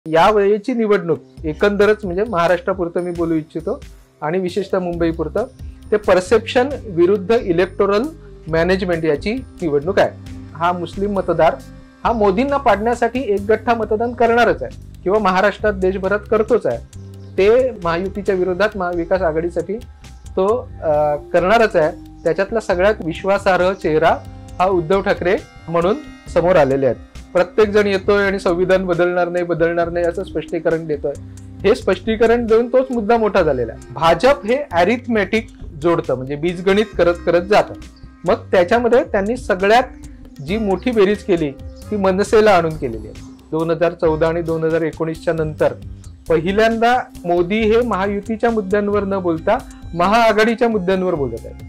या वेळेची निवडणूक एकंदरच म्हणजे महाराष्ट्रापुरतं मी बोलू इच्छितो आणि विशेषतः मुंबईपुरतं ते परसेप्शन विरुद्ध इलेक्टोरल मॅनेजमेंट याची निवडणूक आहे। हा मुस्लिम मतदार हा मोदींना पाडण्यासाठी एकगठ्ठा मतदान करणारच आहे किंवा महाराष्ट्रात देशभरात करतोच आहे। ते महायुतीच्या विरोधात महाविकास आघाडीसाठी तो करणारच आहे। त्याच्यातला सगळ्यात विश्वासार्ह चेहरा हा उद्धव ठाकरे म्हणून समोर आलेले आहेत। प्रत्येक जण येतोय आणि संविधान बदलणार नाही असं स्पष्टीकरण देतोय। हे स्पष्टीकरण देऊन तोच मुद्दा मोठा झालेला आहे। भाजप हे अरिथमेटिक जोडतं म्हणजे बीजगणित करत करत जातं। मग त्याच्यामध्ये त्यांनी सगळ्यात जी मोठी बेरीज केली ती मनसेला आणून केलेली आहे। 2014 आणि 2019च्या नंतर पहिल्यांदा मोदी हे महायुतीच्या मुद्द्यांवर न बोलता महाआघाडीच्या मुद्द्यांवर बोलत आहेत।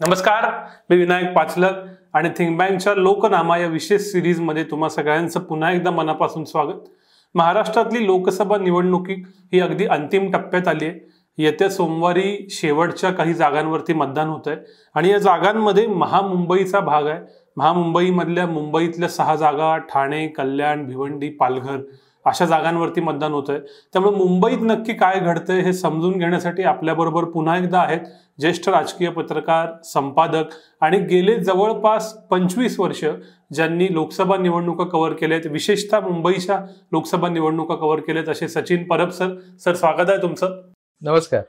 नमस्कार, मी विनायक पाचलक आणि थिंक बँकच्या लोकनामा या विशेष सिरीजमध्ये तुम्हा सगळ्यांचं पुन्हा एकदा मनापासून स्वागत। महाराष्ट्रातली लोकसभा निवडणुकी ही अगदी अंतिम टप्प्यात आली आहे। येत्या सोमवारी शेवटच्या काही जागांवरती मतदान होत आहे आणि या जागांमध्ये महामुंबईचा भाग आहे। महामुंबईमधल्या मुंबईतल्या 6 जागा ठाणे, कल्याण, भिवंडी, पालघर अशा जागांवरती मतदान होत आहे। त्यामुळे मुंबईत नक्की काय घडतंय हे समजून घेण्यासाठी आपल्याबरोबर पुन्हा एकदा आहेत ज्येष्ठ राजकीय पत्रकार, संपादक आणि गेले जवळपास 25 वर्ष ज्यांनी लोकसभा निवडणुका कव्हर केल्यात, विशेषतः मुंबईच्या लोकसभा निवडणुका कव्हर केल्यात असे सचिन परब सर। सर, स्वागत आहे तुमचं। नमस्कार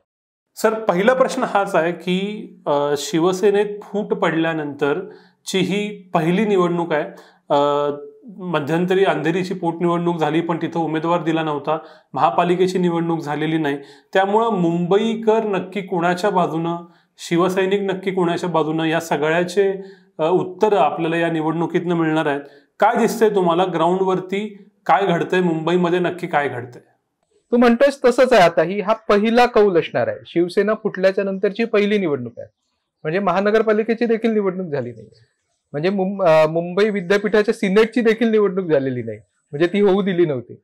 सर, पहिला प्रश्न हाच आहे की शिवसेनेत फूट पडल्यानंतर ची ही पहिली निवडणूक आहे। मध्यंतरी अंधेरीची पोटनिवडणूक झाली पण तिथं उमेदवार दिला नव्हता। महापालिकेची निवडणूक झालेली नाही। त्यामुळं मुंबईकर नक्की कोणाच्या बाजूनं, शिवसैनिक नक्की कोणाच्या बाजूनं, या सगळ्याचे उत्तर आपल्याला या निवडणुकीतनं मिळणार आहेत। काय दिसतंय तुम्हाला ग्राउंडवरती, काय घडतंय मुंबईमध्ये, नक्की काय घडतंय? तू म्हणतोयस तसंच आहे। आता हा पहिला कौल असणार आहे। शिवसेना फुटल्याच्या नंतरची पहिली निवडणूक आहे। म्हणजे महानगरपालिकेची देखील निवडणूक झाली नाही, म्हणजे मुंबई विद्यापीठाच्या सिनेटची देखील निवडणूक झालेली नाही, म्हणजे ती होऊ दिली नव्हती।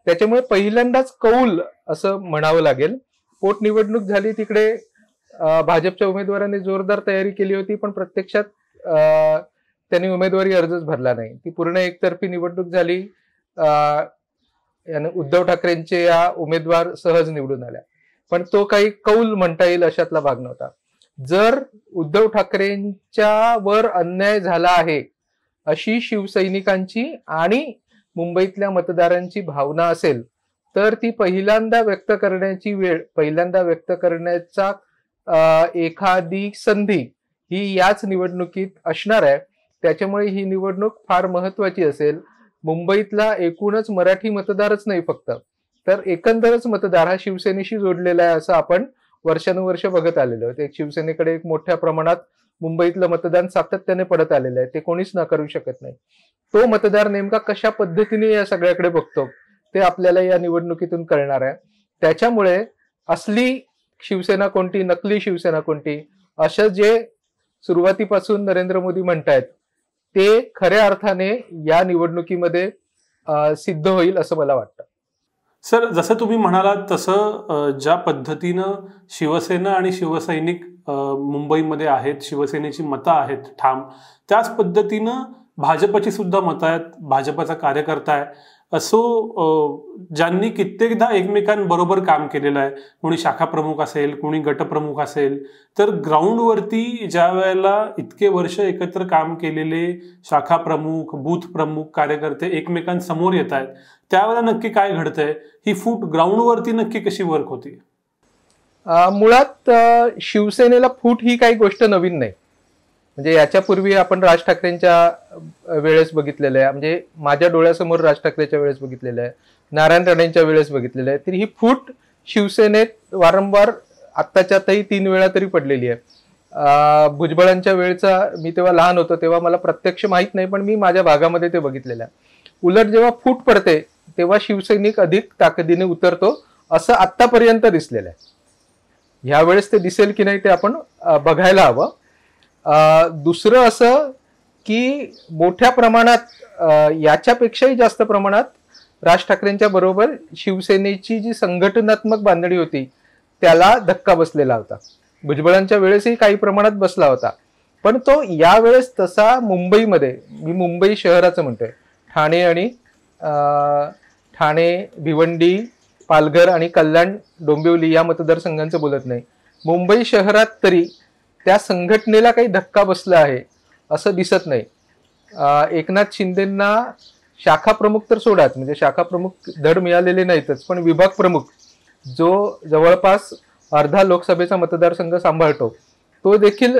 त्याच्यामुळे पहिल्यांदाच कौल असं म्हणावं लागेल। पोटनिवडणूक झाली, तिकडे भाजपच्या उमेदवारांनी जोरदार तयारी केली होती पण प्रत्यक्षात त्यांनी उमेदवारी अर्जच भरला नाही। ती पूर्ण एकतर्फी निवडणूक झाली। उद्धव ठाकरेंचे या उमेदवार सहज निवडून आल्या, पण तो काही कौल म्हणता येईल अशातला भाग नव्हता। जर उद्धव ठाकरेंच्या वर अन्याय झाला आहे अशी शिवसैनिकांची आणि मुंबईतल्या मतदारांची भावना असेल तर ती पहिल्यांदा व्यक्त करण्याची वेळ, पहिल्यांदा व्यक्त करण्याचा एखादी संधी ही याच निवडणुकीत असणार आहे। त्याच्यामुळे ही निवडणूक फार महत्वाची असेल। मुंबईतला एकूणच मराठी मतदारच नाही फक्त, तर एकंदरच मतदार हा शिवसेनेशी जोडलेला आहे असं आपण वर्षानुवर्ष बघत आलेलो आहे। शिवसेनेकडे एक मोठ्या प्रमाणात मुंबईतलं मतदान सातत्याने पडत आलेलं आहे, ते कोणीच नाकारू शकत नाही। तो मतदार नेमका कशा पद्धतीने या सगळ्याकडे बघतो ते आपल्याला या निवडणुकीतून कळणार आहे। त्याच्यामुळे असली शिवसेना कोणती, नकली शिवसेना कोणती, असं जे सुरुवातीपासून नरेंद्र मोदी म्हणतायत ते खऱ्या अर्थाने या निवडणुकीमध्ये सिद्ध होईल असं मला वाटतं। सर, जसं तुम्ही म्हणालात तसं ज्या पद्धतीनं शिवसेना आणि शिवसैनिक मुंबईमध्ये आहेत, शिवसेनेची मतं आहेत ठाम, त्याच पद्धतीनं भाजपची सुद्धा मतं आहेत। भाजपचा कार्यकर्ता आहे असो ज्यांनी कित्येकदा एकमेकांबरोबर काम केलेलं आहे, कोणी शाखा प्रमुख असेल, कोणी गटप्रमुख असेल, तर ग्राउंडवरती ज्या वेळेला इतके वर्ष एकत्र काम केलेले शाखा प्रमुख, बूथ प्रमुख, कार्यकर्ते एकमेकांसमोर येत आहेत, त्यावेळेला नक्की काय घडतंय? ही फूट ग्राउंडवरती नक्की कशी वर्क होती? मुळात शिवसेनेला फूट ही काही गोष्ट नवीन नाही। म्हणजे याच्यापूर्वी आपण राज ठाकरेंच्या वेळेस बघितलेलं आहे, म्हणजे माझ्या डोळ्यासमोर राज ठाकरेच्या वेळेस बघितलेलं आहे, नारायण राणेंच्या वेळेस बघितलेलं आहे। तर ही फूट शिवसेनेत वारंवार आत्ताच्यातही 3 वेळा तरी पडलेली आहे। भुजबळांच्या वेळचा मी तेव्हा लहान होतो तेव्हा मला प्रत्यक्ष माहित नाही, पण मी माझ्या भागामध्ये ते बघितलेलं आहे। उलट जेव्हा फूट पडते तेव्हा शिवसैनिक अधिक ताकदीने उतरतो असं आत्तापर्यंत दिसलेलं आहे। यावेळेस ते दिसेल की नाही ते आपण बघायला हवं। दुसरं असं की मोठ्या प्रमाणात याच्यापेक्षाही जास्त प्रमाणात राज ठाकरेंच्या बरोबर शिवसेनेची जी संघटनात्मक बांधणी होती त्याला धक्का बसलेला होता। भुजबळांच्या वेळेसही काही प्रमाणात बसला होता, पण तो यावेळेस तसा मुंबईमध्ये, मी मुंबई शहराचं म्हणतोय, ठाणे, भिवंडी, पालघर आणि कल्याण डोंबिवली या मतदारसंघांचं बोलत नाही, मुंबई शहरात तरी त्या संघटनेला काही धक्का बसला आहे असं दिसत नाही. एकनाथ शिंदेंना शाखा प्रमुख तर सोडाच, म्हणजे शाखा प्रमुख धड मिळालेले नाहीतच, पण विभाग प्रमुख जो जवळपास अर्धा लोकसभेचा मतदारसंघ सांभाळतो तो देखील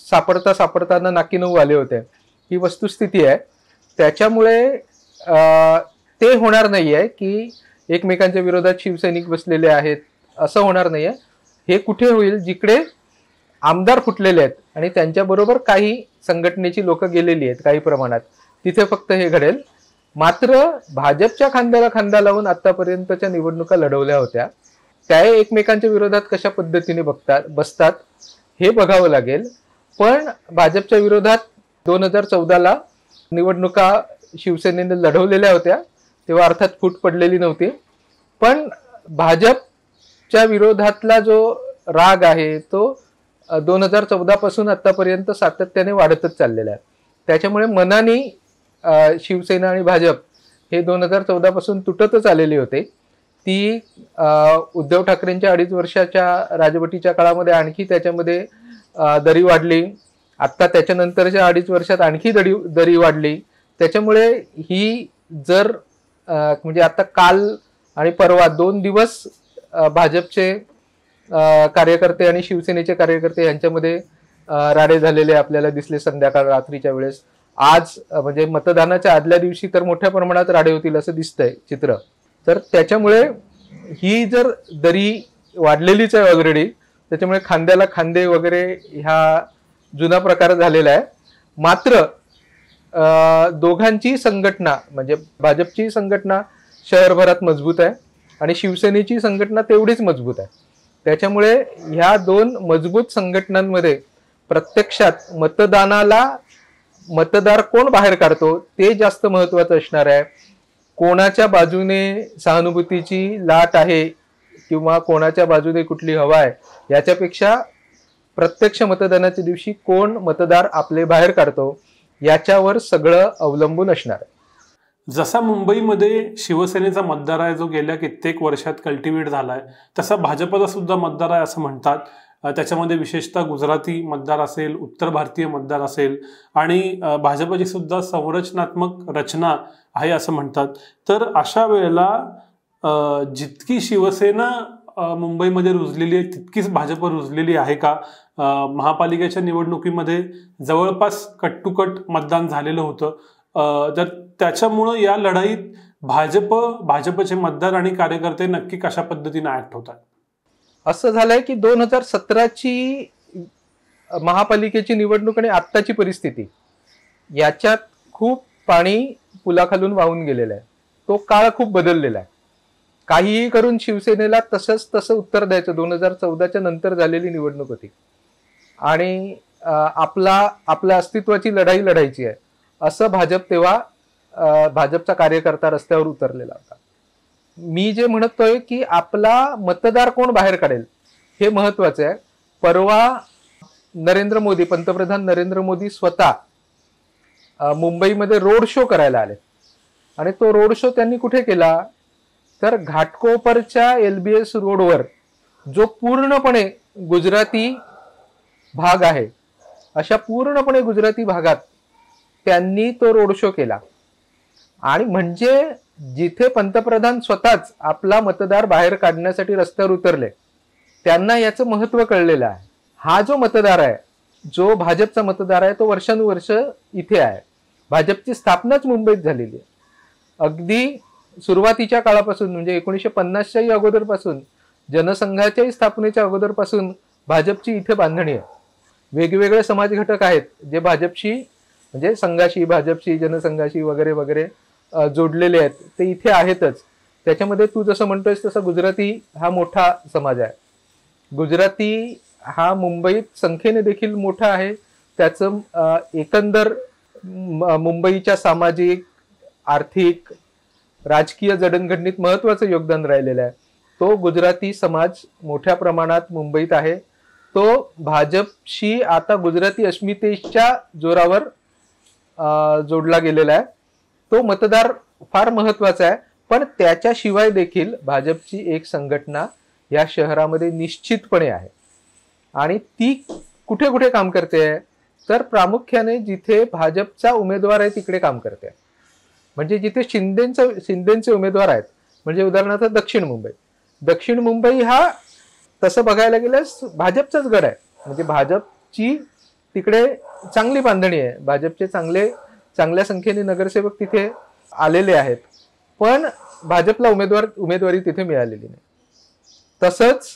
सापडताना नाकी नऊ आले होते. ही वस्तुस्थिती आहे. त्याच्यामुळे ते होणार नाहीये की एकमेकांच्या विरोधात शिवसैनिक बसलेले आहेत, असं होणार नाहीये. हे कुठे होईल, जिकडे आमदार फुटलेले आहेत आणि त्यांच्याबरोबर काही संघटनेची लोक गेलेली आहेत काही प्रमाणात, तिथे फक्त हे घडेल. मात्र भाजपच्या खांद्याला खांदा लावून आतापर्यंतच्या निवडणुका लढवल्या होत्या, त्या एकमेकांच्या विरोधात कशा पद्धतीने बसतात हे बघावं लागेल. पण भाजपच्या विरोधात 2014ला निवडणुका शिवसेनेने लढवलेल्या होत्या, तेव्हा अर्थात फूट पडलेली नव्हती. पण भाजपच्या विरोधातला जो राग आहे तो 2014 पासून आतापर्यंत सातत्याने वाढतच चाललेला आहे. त्याच्यामुळे मनाने शिवसेना आणि भाजप हे 2014 पासून तुटतच आलेले होते. ती उद्धव ठाकरेंच्या 2.5 वर्षाच्या राजवटीच्या काळामध्ये आणखी त्याच्यामध्ये दरी वाढली. आता त्याच्यानंतरच्या 2.5 वर्षात आणखी दरी वाढली. त्याच्यामुळे ही जर म्हणजे आता काल आणि परवा 2 दिवस भाजपचे कार्यकर्ते आणि शिवसेनेचे कार्यकर्ते यांच्यामध्ये राडे झालेले आपल्याला दिसले संध्याकाळ रात्रीच्या वेळेस. आज म्हणजे मतदानाच्या आदल्या दिवशी तर मोठ्या प्रमाणात राडे होतील असं दिसतंय चित्र. तर त्याच्यामुळे ही जर दरी वाढलेलीच आहे ऑलरेडी, त्याच्यामुळे खांद्याला खांदे वगैरे ह्या जुना प्रकार झालेला आहे. मात्र दोघांची संघटना म्हणजे भाजपची संघटना शहरभरात मजबूत आहे आणि शिवसेनेची संघटना तेवढीच मजबूत आहे. त्याच्यामुळे ह्या 2 मजबूत संघटनांमध्ये प्रत्यक्षात मतदार कोण बाहेर काढतो ते जास्त महत्वाचं असणार आहे. कोणाच्या बाजूने सहानुभूतीची लाट आहे किंवा कोणाच्या बाजूने कुठली हवा आहे याच्यापेक्षा प्रत्यक्ष मतदानाच्या दिवशी कोण मतदार आपले बाहेर काढतो याच्यावर सगळं अवलंबून असणार आहे. जसा मुंबईमध्ये शिवसेनेचा मतदार आहे जो गेल्या कित्येक वर्षात कल्टिवेट झालाय, तसा भाजपचा सुद्धा मतदार आहे असं म्हणतात. त्याच्यामध्ये विशेषतः गुजराती मतदार असेल, उत्तर भारतीय मतदार असेल आणि भाजपची सुद्धा संरचनात्मक रचना आहे असं म्हणतात. तर अशा वेळेला जितकी शिवसेना मुंबईमध्ये रुजलेली आहे तितकीच भाजप रुजलेली आहे का? महापालिकेच्या निवडणुकीमध्ये जवळपास कट मतदान झालेलं होतं. तर त्याच्यामुळं या लढाईत भाजपचे मतदार आणि कार्यकर्ते नक्की कशा पद्धतीने ऍक्ट होतात? असं झालंय की 2017ची महापालिकेची निवडणूक आणि आत्ताची परिस्थिती याच्यात खूप पाणी पुलाखालून वाहून गेलेलं आहे. तो काळ खूप बदललेला आहे. काहीही करून शिवसेनेला तसं उत्तर द्यायचं. 2014च्या नंतर झालेली निवडणूक होती आणि आपल्या अस्तित्वाची लढाई लढायची आहे असं भाजपचा कार्यकर्ता रस्त्यावर उतरलेला होता. मी जे म्हणतोय की आपला मतदार कोण बाहेर काढेल हे महत्वाचं आहे. परवा पंतप्रधान नरेंद्र मोदी स्वतः मुंबईमध्ये रोड शो करायला आले आणि तो रोड शो त्यांनी कुठे केला तर घाटकोपरच्या LBS रोडवर, जो पूर्णपणे गुजराती भाग आहे, अशा पूर्णपणे गुजराती भागात त्यांनी तो रोड शो केला. आणि म्हणजे जिथे पंतप्रधान स्वतःच आपला मतदार बाहेर काढण्यासाठी रस्त्यावर उतरले त्यांना याचं महत्व कळलेलं आहे. हा जो मतदार आहे, जो भाजपचा मतदार आहे, तो वर्षानुवर्ष इथे आहे. भाजपची स्थापनाच मुंबईत झालेली आहे. अगदी सुरुवातीच्या काळापासून म्हणजे 1950च्याही अगोदरपासून, जनसंघाच्याही स्थापनेच्या अगोदरपासून भाजपची इथे बांधणी आहे. वेगवेगळे समाज घटक आहेत जे भाजपशी म्हणजे संघाशी, भाजपशी, जनसंघाशी वगैरे वगैरे जोडलेले आहेत, ते इथे आहेतच. त्याच्यामध्ये तू जसं म्हणतोयस तसं गुजराती हा मोठा समाज आहे. गुजराती हा मुंबईत संख्येने देखील मोठा आहे. त्याचं एकंदर मुंबईच्या सामाजिक, आर्थिक, राजकीय जडणघडणीत महत्वाचं योगदान राहिलेलं आहे. तो गुजराती समाज मोठ्या प्रमाणात मुंबईत आहे तो भाजपशी आता गुजराती अस्मितेच्या जोरावर जोडला गेलेला आहे. तो मतदार फार महत्वाचा आहे, पण त्याच्याशिवाय देखील भाजपची एक संघटना या शहरामध्ये निश्चितपणे आहे. आणि ती कुठे कुठे काम करते, तर प्रामुख्याने जिथे भाजपचा उमेदवार आहे तिकडे काम करते. म्हणजे जिथे शिंदेचे उमेदवार आहेत, म्हणजे उदाहरणार्थ दक्षिण मुंबई हा तसं बघायला गेल्यास भाजपचाच गड आहे. म्हणजे भाजपची तिकडे चांगली बांधणी आहे, भाजपचे चांगल्या संख्येने नगरसेवक तिथे आलेले आहेत, पण भाजपला उमेदवारी तिथे मिळालेली नाही. तसंच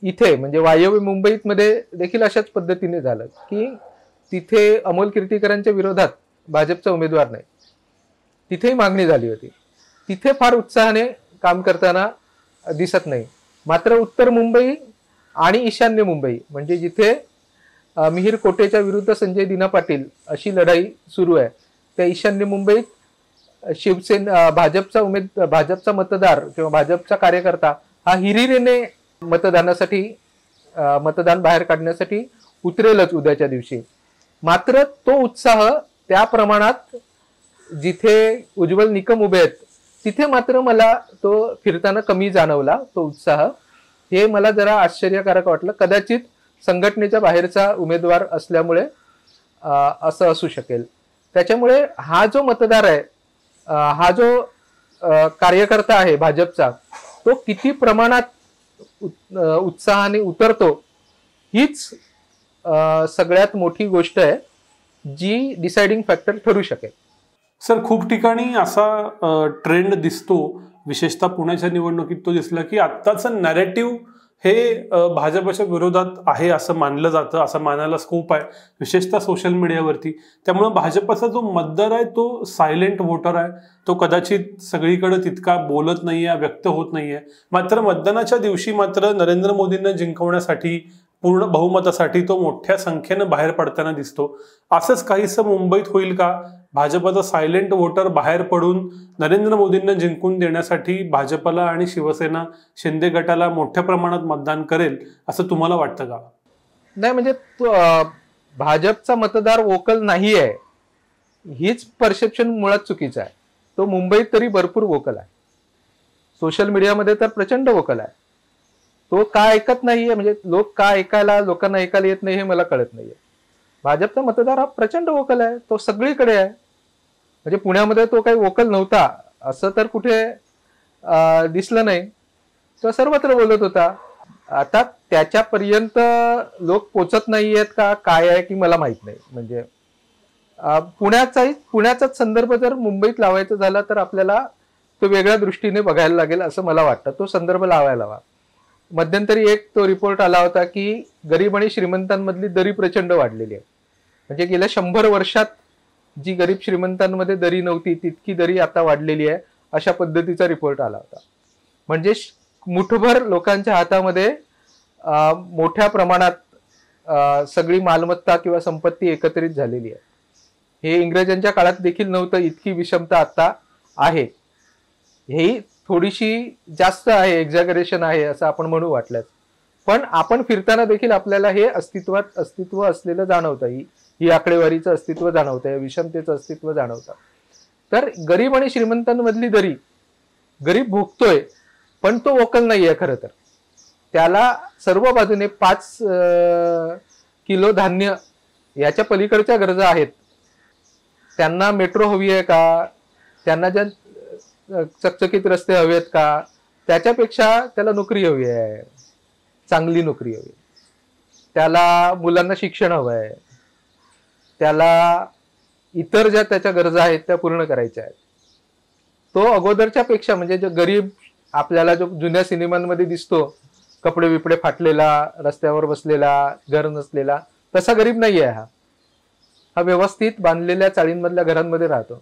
इथे म्हणजे वायव्य मुंबईत मध्ये देखील अशाच पद्धतीने झालं की तिथे अमोल कीर्तीकरांच्या विरोधात भाजपचा उमेदवार नाही, तिथेही मागणी झाली होती. तिथे फार उत्साहाने काम करताना दिसत नाही. मात्र उत्तर मुंबई आणि ईशान्य मुंबई म्हणजे जिथे मिहीर कोटेच्या विरुद्ध संजय दिना पाटील अशी लढाई सुरू आहे, त्या ईशान्य मुंबईत भाजपचा मतदार किंवा भाजपचा कार्यकर्ता हा हिरिरीने मतदान बाहेर काढण्यासाठी उतरेलच उद्याच्या दिवशी. मात्र तो उत्साह त्या प्रमाणात जिथे उज्ज्वल निकम उभे आहेत तिथे मात्र मला तो फिरताना कमी जाणवला. तो उत्साह हे मला जरा आश्चर्यकारक वाटलं. कदाचित संघटनेच्या बाहेरचा उमेदवार असल्यामुळे असं असू शकेल. त्याच्यामुळे हा जो मतदार आहे, हा जो कार्यकर्ता आहे भाजपचा, तो किती प्रमाणात उत्साहाने उतरतो हीच सगळ्यात मोठी गोष्ट आहे जी डिसाइडिंग फॅक्टर ठरू शकेल. सर, खूप ठिकाणी असा ट्रेंड दिसतो, विशेषतः पुण्याच्या निवडणुकीत तो दिसला की आत्ताचं नॅरेटिव्ह हे भाजपच्या विरोधात आहे असं मानलं जातं, असं मानायला स्कोप आहे, विशेषतः सोशल मीडियावरती. त्यामुळे भाजपचा जो मतदार आहे तो सायलेंट वोटर आहे, तो कदाचित सगळीकडे तितका बोलत नाहीये, व्यक्त होत नाहीये. मात्र मतदानाच्या दिवशी मात्र नरेंद्र मोदींना जिंकवण्यासाठी, पूर्ण बहुमतासाठी तो मोठ्या संख्येनं बाहेर पडताना दिसतो. असंच काहीसं मुंबईत होईल का? भाजपचा सायलेंट वोटर बाहेर पडून नरेंद्र मोदींना जिंकून देण्यासाठी भाजपला आणि शिवसेना शिंदे गटाला मोठ्या प्रमाणात मतदान करेल असं तुम्हाला वाटतं का? नाही, म्हणजे भाजपचा मतदार वोकल नाही आहे हीच परसेप्शन मुळात चुकीचं आहे. तो मुंबईत तरी भरपूर वोकल आहे, सोशल मीडियामध्ये तर प्रचंड वोकल आहे. तो का ऐकत नाहीये, म्हणजे लोकांना ऐकायला येत नाही हे मला कळत नाहीये. भाजपचा मतदार हा प्रचंड वोकल आहे, तो सगळीकडे आहे. म्हणजे पुण्यामध्ये तो काही वोकल नव्हता असं तर कुठे दिसलं नाही, तो सर्वत्र बोलत होता. आता त्याच्यापर्यंत लोक पोचत नाहीयेत का काय आहे की मला माहित नाही. म्हणजे पुण्याचाच संदर्भ जर मुंबईत लावायचा झाला तर आपल्याला तो वेगळ्या दृष्टीने बघायला लागेल असं मला वाटतं. तो संदर्भ लावायला हवा. मध्यंतरी एक तो रिपोर्ट आला होता की गरीब आणि श्रीमंतांमधली दरी प्रचंड वाढलेली आहे. म्हणजे गेल्या 100 वर्षात जी गरीब श्रीमंतांमध्ये दरी नव्हती तितकी दरी आता वाढलेली आहे, अशा पद्धतीचा रिपोर्ट आला होता. म्हणजे मुठभर लोकांच्या हातामध्ये मोठ्या प्रमाणात सगळी मालमत्ता किंवा संपत्ती एकत्रित झालेली आहे. हे इंग्रजांच्या काळात देखील नव्हतं, इतकी विषमता आता आहे. हेही थोडीशी जास्त आहे, एक्झॅगरेशन आहे असं आपण म्हणू वाटल्यास. पण आपण फिरताना देखील आपल्याला हे अस्तित्व असलेलं जाणवतं, ही आकडेवारीचं अस्तित्व जाणवतं, या विषमतेचं अस्तित्व जाणवतं. तर गरीब आणि श्रीमंतांमधली दरी, गरीब भोगतोय पण तो वोकल नाहीये. खरं तर त्याला सर्व बाजूने 5 किलो धान्य याच्या पलीकडच्या गरजा आहेत. त्यांना मेट्रो हवी आहे का, त्यांना ज्या चकचकीत रस्ते हवेत का, त्याच्यापेक्षा त्याला नोकरी हवी आहे, चांगली नोकरी हवी, त्याला मुलांना शिक्षण हवं आहे, त्याला इतर ज्या त्याच्या गरजा आहेत त्या पूर्ण करायच्या आहेत. तो अगोदरच्या पेक्षा, म्हणजे जो गरीब आपल्याला जो जुन्या सिनेमांमध्ये दिसतो, कपडे बिपडे फाटलेला, रस्त्यावर बसलेला, घर नसलेला, तसा गरीब नाहीये. हा व्यवस्थित बांधलेल्या चाळींमधल्या घरांमध्ये राहतो.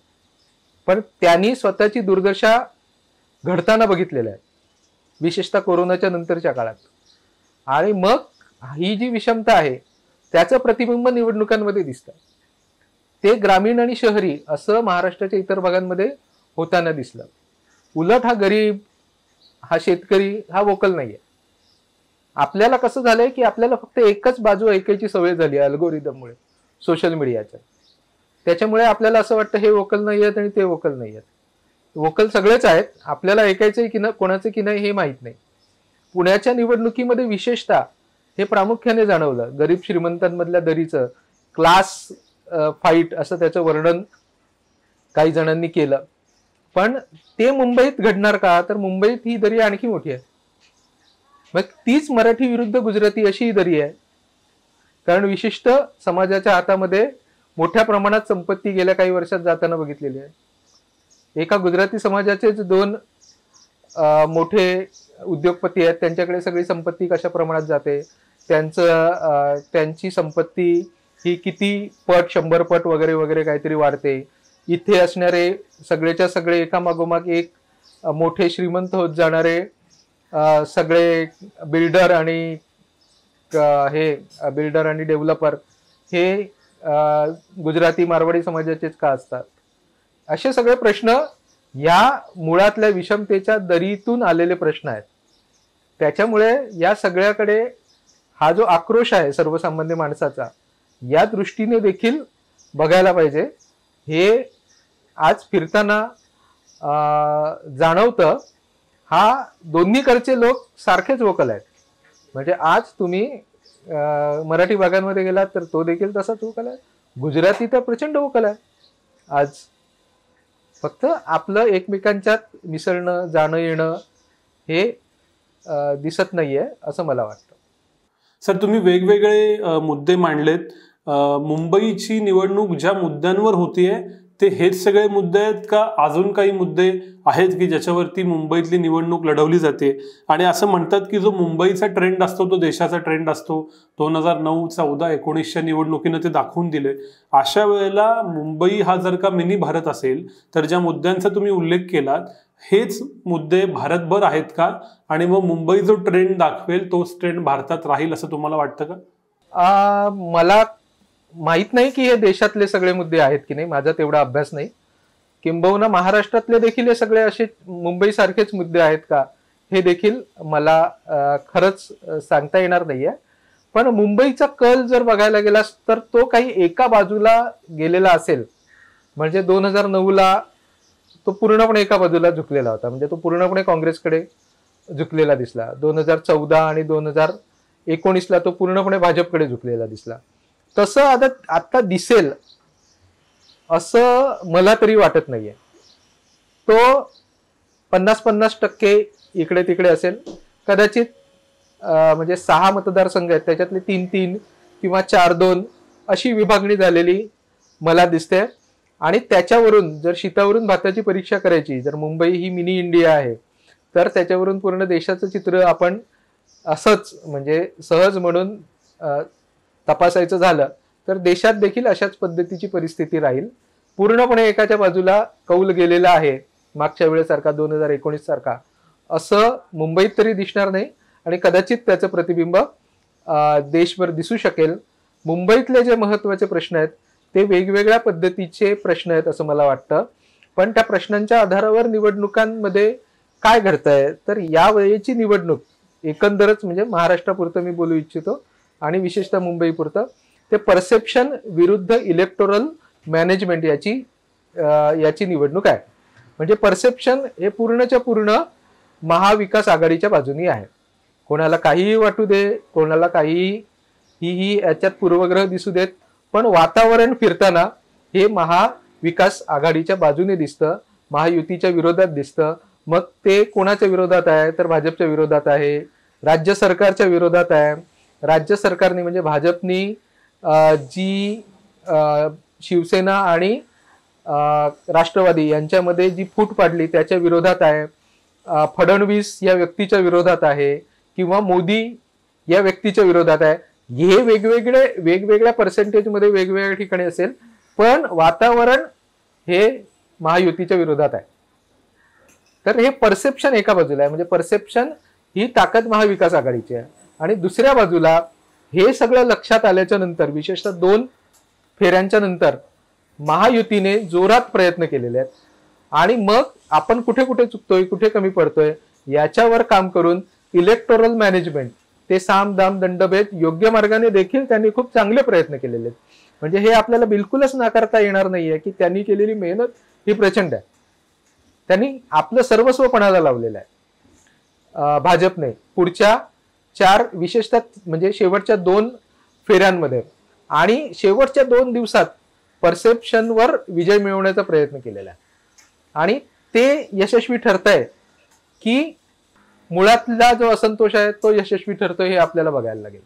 पण त्यांनी स्वतःची दुर्दशा घडताना बघितलेलं आहे, विशेषतः कोरोनाच्या नंतरच्या काळात. आणि मग ही जी विषमता आहे त्याचं प्रतिबिंब निवडणुकांमध्ये दिसतं. ते ग्रामीण आणि शहरी असं महाराष्ट्राच्या इतर भागांमध्ये होताना दिसलं. उलट हा गरीब, हा शेतकरी हा वोकल नाहीये. आपल्याला कसं झालंय की आपल्याला फक्त एकच बाजू ऐकायची सवय झाली अल्गोरिदममुळे, सोशल मीडियाच्या. त्याच्यामुळे आपल्याला असं वाटतं हे वोकल नाही आहेत आणि ते वोकल नाही आहेत. वोकल सगळेच आहेत, आपल्याला ऐकायचंय की ना कोणाचं की नाही हे माहीत नाही. पुण्याच्या निवडणुकीमध्ये विशेषतः हे प्रामुख्याने जाणवलं. गरीब श्रीमंतांमधल्या दरीचं क्लास फाईट असं त्याचं वर्णन काही जणांनी केलं. पण ते मुंबईत घडणार का, तर मुंबईत ही दरी आणखी मोठी आहे. मग तीच मराठी विरुद्ध गुजराती अशी ही दरी आहे. कारण विशिष्ट समाजाच्या हातामध्ये मोठ्या प्रमाणात संपत्ती गेल्या काही वर्षात जाताना बघितलेली आहे. एका गुजराती समाजाचेच 2 मोठे उद्योगपती आहेत, त्यांच्याकडे सगळी संपत्ती कशा प्रमाणात जाते, त्यांची संपत्ती ही किती पट, 100 पट वगैरे वगैरे काहीतरी वाढते. इथे असणारे सगळेच्या सगळे एकामागोमाग एक मोठे श्रीमंत होत जाणारे सगळे बिल्डर आणि डेव्हलपर हे गुजराती मारवाडी समाजाचेच का असतात. असे सगळे प्रश्न या मुळातल्या विषमतेच्या दरीतून आलेले प्रश्न आहेत. त्याच्यामुळे या सगळ्याकडे हा जो आक्रोश आहे सर्वसामान्य माणसाचा, या दृष्टीने देखील बघायला पाहिजे. हे आज फिरताना जाणवतं. हा दोन्हीकडचे लोक सारखेच वोकल आहेत. म्हणजे आज तुम्ही मराठी भागांमध्ये गेलात तर तो देखील तसाच वोकल आहे. गुजराती तर प्रचंड वोकल आहे आज. फक्त आपलं एकमेकांच्यात मिसळणं, जाणं येणं हे दिसत नाहीये असं मला वाटतं. सर, तुम्ही वेगवेगळे मुद्दे मांडलेत. मुंबईची निवडणूक ज्या मुद्द्यांवर होतीये ते हेच सगळे मुद्दे आहेत का अजून काही मुद्दे आहेत की ज्याच्यावरती मुंबईतली निवडणूक लढवली जाते? आणि असं म्हणतात की जो मुंबईचा ट्रेंड असतो तो देशाचा ट्रेंड असतो. 2009, 14, 19च्या निवडणुकीनं ते दाखवून दिले. अशा वेळेला मुंबई हा जर का मिनी भारत असेल तर ज्या मुद्द्यांचा तुम्ही उल्लेख केलात हेच मुद्दे भारतभर आहेत का? आणि मग मुंबई जो ट्रेंड दाखवेल तोच ट्रेंड भारतात राहील असं तुम्हाला वाटतं का? मला माहित नाही की हे देशातले सगळे मुद्दे आहेत की नाही, माझा तेवढा अभ्यास नाही. किंबहुना महाराष्ट्रातले देखील हे सगळे असे मुंबई सारखेच मुद्दे आहेत का हे देखील मला खरंच सांगता येणार नाहीये. पण मुंबईचा कल जर बघायला गेला तर तो काही एका बाजूला गेलेला असेल. म्हणजे 2009ला तो पूर्णपणे एका बाजूला झुकलेला होता, म्हणजे तो पूर्णपणे काँग्रेसकडे झुकलेला दिसला. 2014 आणि 2019ला तो पूर्णपणे भाजपकडे झुकलेला दिसला. तसं आता दिसेल असं मला तरी वाटत नाहीये. तो 50-50% इकडे तिकडे असेल कदाचित. म्हणजे 6 मतदारसंघ आहेत, त्याच्यातले 3-3 किंवा 4-2 अशी विभागणी झालेली मला दिसते. आणि त्याच्यावरून जर शीतावरून भाताची परीक्षा करायची, जर मुंबई ही मिनी इंडिया आहे तर त्याच्यावरून पूर्ण देशाचं चित्र आपण असंच म्हणजे सहज म्हणून तपासायचं झालं तर देशात देखील अशाच पद्धतीची परिस्थिती राहील. पूर्णपणे एकाच्या बाजूला कौल गेलेला आहे मागच्या वेळेसारखा, 2019 सारखा असं मुंबईत तरी दिसणार नाही. आणि कदाचित त्याचं प्रतिबिंब देशभर दिसू शकेल. मुंबईतले जे महत्वाचे प्रश्न आहेत ते वेगवेगळ्या पद्धतीचे प्रश्न आहेत असं मला वाटतं. पण त्या प्रश्नांच्या आधारावर निवडणुकांमध्ये काय घडतंय, तर या वेळेची निवडणूक एकंदरच म्हणजे महाराष्ट्रापुरतं मी बोलू इच्छितो आणि विशेषतः मुंबईपुरतं, ते परसेप्शन विरुद्ध इलेक्टोरल मॅनेजमेंट याची निवडणूक आहे. म्हणजे परसेप्शन हे पूर्णच्या पूर्ण महाविकास आघाडीच्या बाजूनी आहे. कोणाला काहीही वाटू दे, कोणाला काहीही याच्यात पूर्वग्रह दिसू देत, पण वातावरण फिरताना हे महाविकास आघाडीच्या बाजूने दिसतं, महायुतीच्या विरोधात दिसतं. मग ते कोणाच्या विरोधात आहे, तर भाजपच्या विरोधात आहे, राज्य सरकारच्या विरोधात आहे. राज्य सरकारने म्हणजे भाजपनी जी शिवसेना आणि राष्ट्रवादी यांच्यामध्ये जी फूट पाडली त्याच्या विरोधात आहे. फडणवीस या व्यक्तीच्या विरोधात आहे किंवा मोदी या व्यक्तीच्या विरोधात आहे. हे वेगवेगळ्या पर्सेंटेजमध्ये वेगवेगळ्या ठिकाणी असेल, पण वातावरण हे महायुतीच्या विरोधात आहे. तर हे परसेप्शन एका बाजूला आहे. म्हणजे परसेप्शन ही ताकद महाविकास आघाडीची आहे. आणि दुसऱ्या बाजूला हे सगळं लक्षात आल्याच्या नंतर, विशेषतः 2 फेऱ्यांच्या नंतर महायुतीने जोरात प्रयत्न केलेले आहेत. आणि मग आपण कुठे कुठे चुकतोय, कुठे कमी पडतोय याच्यावर काम करून इलेक्टोरल मॅनेजमेंट ते साम दाम दंडभेद योग्य मार्गाने देखील त्यांनी खूप चांगले प्रयत्न केलेले आहेत. म्हणजे हे आपल्याला बिलकुलच नाकारता येणार नाहीये की त्यांनी केलेली मेहनत ही प्रचंड आहे. त्यांनी आपलं सर्वस्व पणाला लावलेलं आहे. भाजपने पुढच्या 4 विशेषतः म्हणजे शेवटच्या 2 फेऱ्यांमध्ये आणि शेवटच्या 2 दिवसात परसेप्शनवर विजय मिळवण्याचा प्रयत्न केलेला आहे. आणि ते यशस्वी ठरतंय की मुळातला जो असंतोष आहे तो यशस्वी ठरतोय हे आपल्याला बघायला लागेल.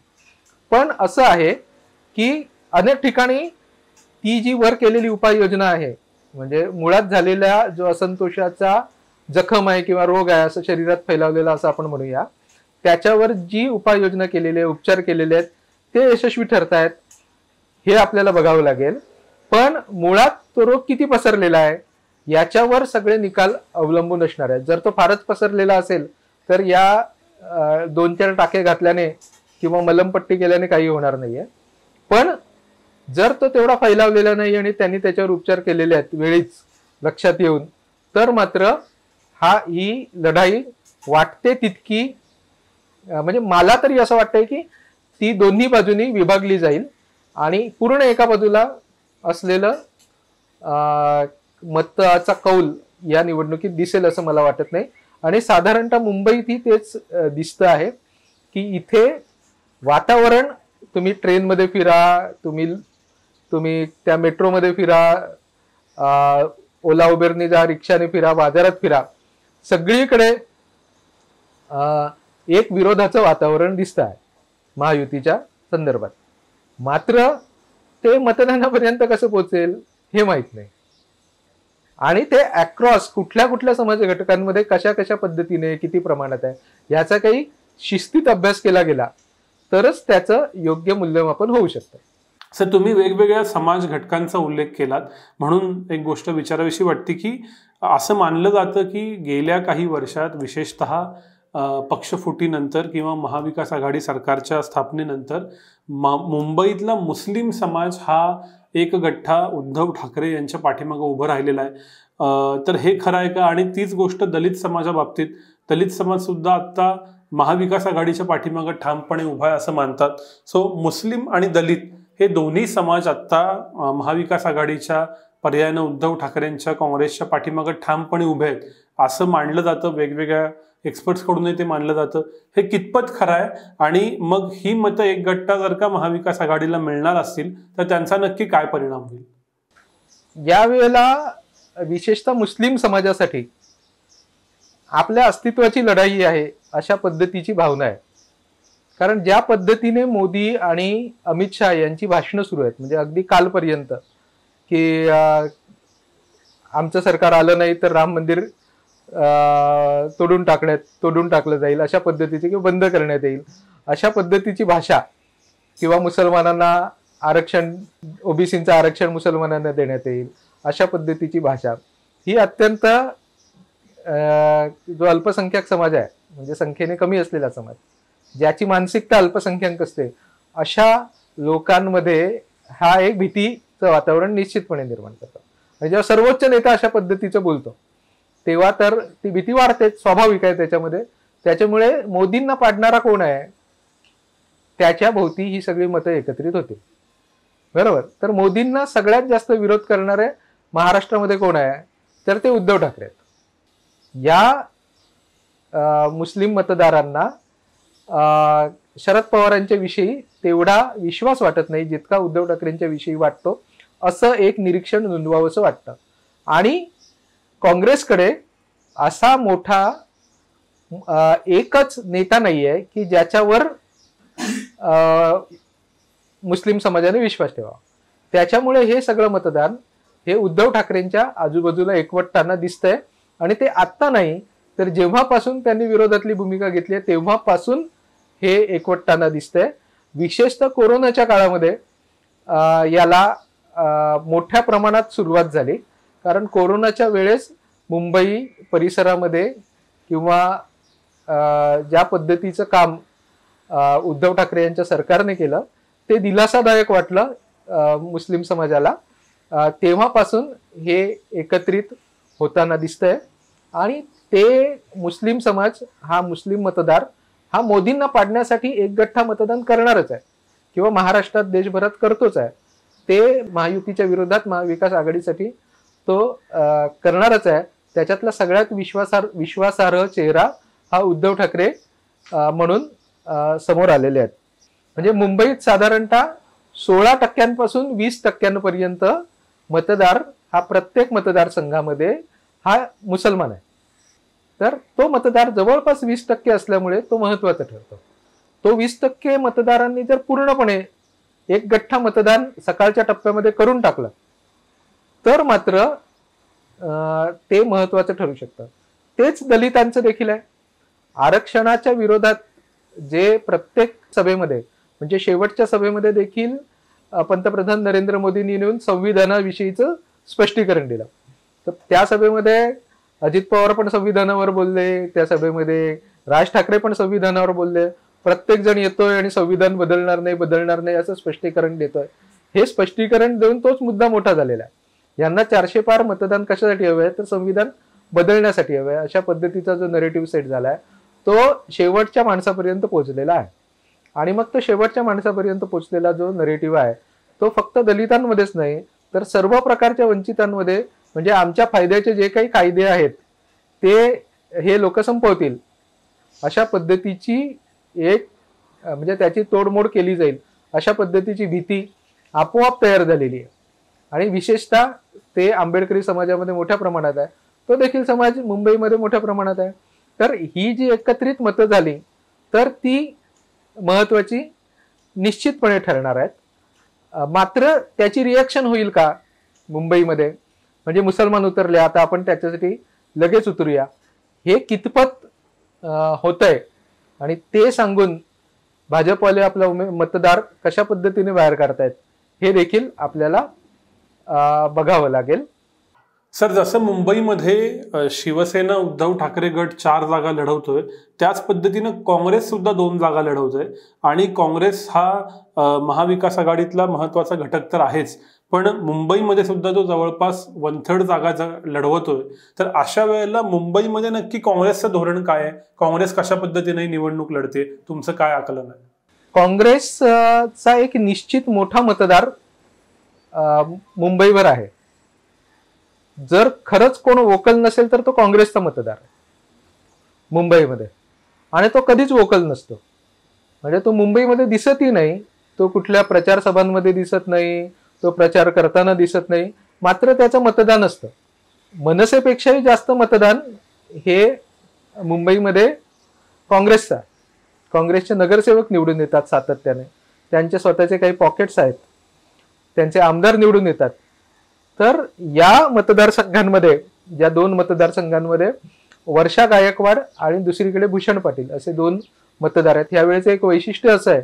पण असं आहे की अनेक ठिकाणी ती जी वर केलेली उपाययोजना आहे, म्हणजे मुळात झालेल्या जो असंतोषाचा जखम आहे किंवा रोग आहे असं शरीरात फैलावलेला असं आपण म्हणूया, त्याच्यावर जी उपाययोजना केलेली आहे, उपचार केलेले आहेत ते यशस्वी ठरतायत हे आपल्याला बघावं लागेल. पण मुळात तो रोग किती पसरलेला आहे याच्यावर सगळे निकाल अवलंबून असणार आहेत. जर तो फारच पसरलेला असेल तर या 2-4 टाके घातल्याने किंवा मलमपट्टी केल्याने काही होणार नाहीये. पण जर तो तेवढा फैलावलेला नाही आणि त्यांनी त्याच्यावर उपचार केलेले आहेत वेळीच लक्षात येऊन, तर मात्र ही लढाई वाटते तितकी म्हणजे मला तरी असं वाटतंय की ती दोन्ही बाजूनी विभागली जाईल आणि पूर्ण एका बाजूला असलेलं मताचा कौल या निवडणुकीत दिसेल असं मला वाटत नाही. आणि साधारणतः मुंबईतही तेच दिसतं आहे की इथे वातावरण, तुम्ही ट्रेनमध्ये फिरा, तुम्ही त्या मेट्रोमध्ये फिरा, ओला उबेरने जा, रिक्षाने फिरा, बाजारात फिरा, सगळीकडे एक विरोधाचं वातावरण दिसतं आहे महायुतीच्या संदर्भात. मात्र ते मतदानापर्यंत कसं पोहोचेल हे माहित नाही. आणि ते अक्रॉस कुठल्या कुठल्या समाज घटकांमध्ये कशा कशा पद्धतीने किती प्रमाणात आहे याचा काही शिस्तीत अभ्यास केला गेला तरच त्याचं योग्य मूल्यमापन होऊ शकतं. सर, तुम्ही वेगवेगळ्या समाज घटकांचा उल्लेख केलात म्हणून एक गोष्ट विचाराविषयी वाटते की असं मानलं जातं की गेल्या काही वर्षात विशेषतः पक्षफुटीनंतर किंवा महाविकास आघाडी सरकारच्या स्थापनेनंतर मुंबईतला मुस्लिम समाज हा एक गठ्ठा उद्धव ठाकरे यांच्या पाठीमागे उभं राहिलेला आहे. तर हे खरं आहे का? आणि तीच गोष्ट दलित समाजाबाबतीत, दलित समाज सुद्धा आता महाविकास आघाडीच्या पाठीमागे ठामपणे उभा आहे असं मानतात. सो मुस्लिम आणि दलित हे दोन्ही समाज आता महाविकास आघाडीच्या पर्यायानं उद्धव ठाकरेंच्या काँग्रेसच्या पाठीमागे ठामपणे उभे आहेत असं मानलं जातं. वेगवेगळ्या एक्सपर्ट्सकडूनही ते मानलं जातं. हे कितपत खरं आहे? आणि मग ही मतं एक गट्टा जर का महाविकास आघाडीला मिळणार असतील तर त्यांचा नक्की काय परिणाम होईल? यावेळेला विशेषतः मुस्लिम समाजासाठी आपल्या अस्तित्वाची लढाई आहे अशा पद्धतीची भावना आहे. कारण ज्या पद्धतीने मोदी आणि अमित शहा यांची भाषणं सुरू आहेत, म्हणजे अगदी कालपर्यंत की आमचं सरकार आलं नाही तर राम मंदिर तोडून टाकलं जाईल अशा पद्धतीची किंवा बंद करण्यात येईल अशा पद्धतीची भाषा, किंवा मुसलमानांना आरक्षण, ओबीसीचं आरक्षण मुसलमानांना देण्यात येईल अशा पद्धतीची भाषा, ही अत्यंत जो अल्पसंख्याक समाज आहे म्हणजे संख्येने कमी असलेला समाज, ज्याची मानसिकता अल्पसंख्याक असते, अशा लोकांमध्ये हा एक भीतीचं वातावरण निश्चितपणे निर्माण करतो. जेव्हा सर्वोच्च नेता अशा पद्धतीचं बोलतो तेव्हा तर ती भीती वाढते, स्वाभाविक आहे त्याच्यामध्ये. त्याच्यामुळे मोदींना पाडणारा कोण आहे त्याच्या भोवती ही सगळी मतं एकत्रित होती, बरोबर. तर मोदींना सगळ्यात जास्त विरोध करणारे महाराष्ट्रामध्ये कोण आहे तर ते उद्धव ठाकरे आहेत. या मुस्लिम मतदारांना शरद पवारांच्या विषयी तेवढा विश्वास वाटत नाही जितका उद्धव ठाकरेंच्या विषयी वाटतो, असं एक निरीक्षण नोंदवावंसं वाटतं. आणि काँग्रेसकडे असा मोठा एकच नेता नाहीये की ज्याच्यावर मुस्लिम समाजाने विश्वास ठेवावा. त्याच्यामुळे हे सगळं मतदान हे उद्धव ठाकरेंच्या आजूबाजूला एकवटताना दिसतंय. आणि ते आत्ता नाही तर जेव्हापासून त्यांनी विरोधातली भूमिका घेतली तेव्हापासून हे एकवटताना दिसतंय. विशेषतः कोरोनाच्या काळामध्ये याला मोठ्या प्रमाणात सुरुवात झाली, कारण कोरोनाच्या वेळेस मुंबई परिसरामध्ये किंवा ज्या पद्धतीचं काम उद्धव ठाकरे यांच्या सरकारने केलं ते दिलासादायक वाटलं मुस्लिम समाजाला. तेव्हापासून हे एकत्रित होताना दिसतंय. आणि ते मुस्लिम समाज, हा मुस्लिम मतदार हा मोदींना पाडण्यासाठी एकगठ्ठा मतदान करणारच आहे किंवा महाराष्ट्रात देशभरात करतोच आहे. ते महायुतीच्या विरोधात महाविकास आघाडीसाठी तो करणारच आहे. त्याच्यातला सगळ्यात विश्वासार्ह चेहरा हा उद्धव ठाकरे म्हणून समोर आलेले आहेत. म्हणजे मुंबईत साधारणतः 16% 20% मतदार हा प्रत्येक मतदारसंघामध्ये हा मुसलमान आहे. तर तो मतदार जवळपास 20% असल्यामुळे तो महत्वाचा ठरतो. तो 20% मतदारांनी जर पूर्णपणे एक गठ्ठा मतदान सकाळच्या टप्प्यामध्ये करून टाकलं तर मात्र ते महत्वाचं ठरू शकतं. तेच दलितांचं देखील आहे. आरक्षणाच्या विरोधात जे प्रत्येक सभेमध्ये म्हणजे शेवटच्या सभेमध्ये देखील पंतप्रधान नरेंद्र मोदींनी येऊन संविधानाविषयीचं स्पष्टीकरण दिलं. तर त्या सभेमध्ये अजित पवार पण संविधानावर बोलले, त्या सभेमध्ये राज ठाकरे पण संविधानावर बोलले. प्रत्येक जण येतोय आणि संविधान बदलणार नाही असं स्पष्टीकरण देतोय. हे स्पष्टीकरण देऊन तोच मुद्दा मोठा झालेला आहे. यांना 400 पार मतदान कशासाठी हवं आहे तर संविधान बदलण्यासाठी हवं आहे. अशा पद्धतीचा जो नरेटिव्ह सेट झालाय तो शेवटच्या माणसापर्यंत पोहोचलेला आहे. आणि मग तो शेवटच्या माणसापर्यंत पोहोचलेला जो नरेटिव्ह आहे तो फक्त दलितांमध्येच नाही तर सर्व प्रकारच्या वंचितांमध्ये, म्हणजे आमच्या फायद्याचे जे काही कायदे आहेत ते हे लोक संपवतील अशा पद्धतीची एक म्हणजे त्याची तोडमोड केली जाईल अशा पद्धतीची भीती आपोआप तयार झालेली आहे. आणि विशेषतः ते आंबेडकरी समाजामध्ये मोठ्या प्रमाणात आहे. तो देखील समाज मुंबईमध्ये मोठ्या प्रमाणात आहे. तर ही जी एकत्रित मतं झाली तर ती महत्वाची निश्चितपणे ठरणार आहेत. मात्र त्याची रिॲक्शन होईल का मुंबईमध्ये, म्हणजे मुसलमान उतरले आता आपण त्याच्यासाठी लगेच उतरूया, हे कितपत होतंय आणि ते सांगून भाजपवाले आपला मतदार कशा पद्धतीने बाहेर काढतायत हे देखील आपल्याला बघावं लागेल. सर, जसं मुंबईमध्ये शिवसेना उद्धव ठाकरे गट 4 जागा लढवतोय त्याच पद्धतीनं काँग्रेस सुद्धा 2 जागा लढवतोय आणि काँग्रेस हा महाविकास आघाडीतला महत्वाचा घटक तर आहेच, पण मुंबईमध्ये सुद्धा तो जवळपास 1/3 जागा लढवतोय. तर अशा वेळेला मुंबईमध्ये नक्की काँग्रेसचं धोरण काय आहे? काँग्रेस कशा पद्धतीने निवडणूक लढते? तुमचं काय आकलन आहे? काँग्रेसचा एक निश्चित मोठा मतदार मुंबईवर आहे. जर खरंच कोण वोकल नसेल तर तो काँग्रेसचा मतदार आहे मुंबईमध्ये, आणि तो कधीच वोकल नसतो. म्हणजे तो मुंबईमध्ये दिसतही नाही, तो कुठल्या प्रचार सभांमध्ये दिसत नाही, तो प्रचार करताना दिसत नाही, मात्र त्याचं मतदान असतं. मनसेपेक्षाही जास्त मतदान हे मुंबईमध्ये काँग्रेसचं आहे. काँग्रेसचे नगरसेवक निवडून येतात सातत्याने, त्यांचे स्वतःचे काही पॉकेट्स आहेत, त्यांचे आमदार निवडून येतात. तर या मतदारसंघांमध्ये, ज्या 2 मतदारसंघांमध्ये वर्षा गायकवाड आणि दुसरीकडे भूषण पाटील असे 2 मतदार आहेत. यावेळेचं एक वैशिष्ट्य असं आहे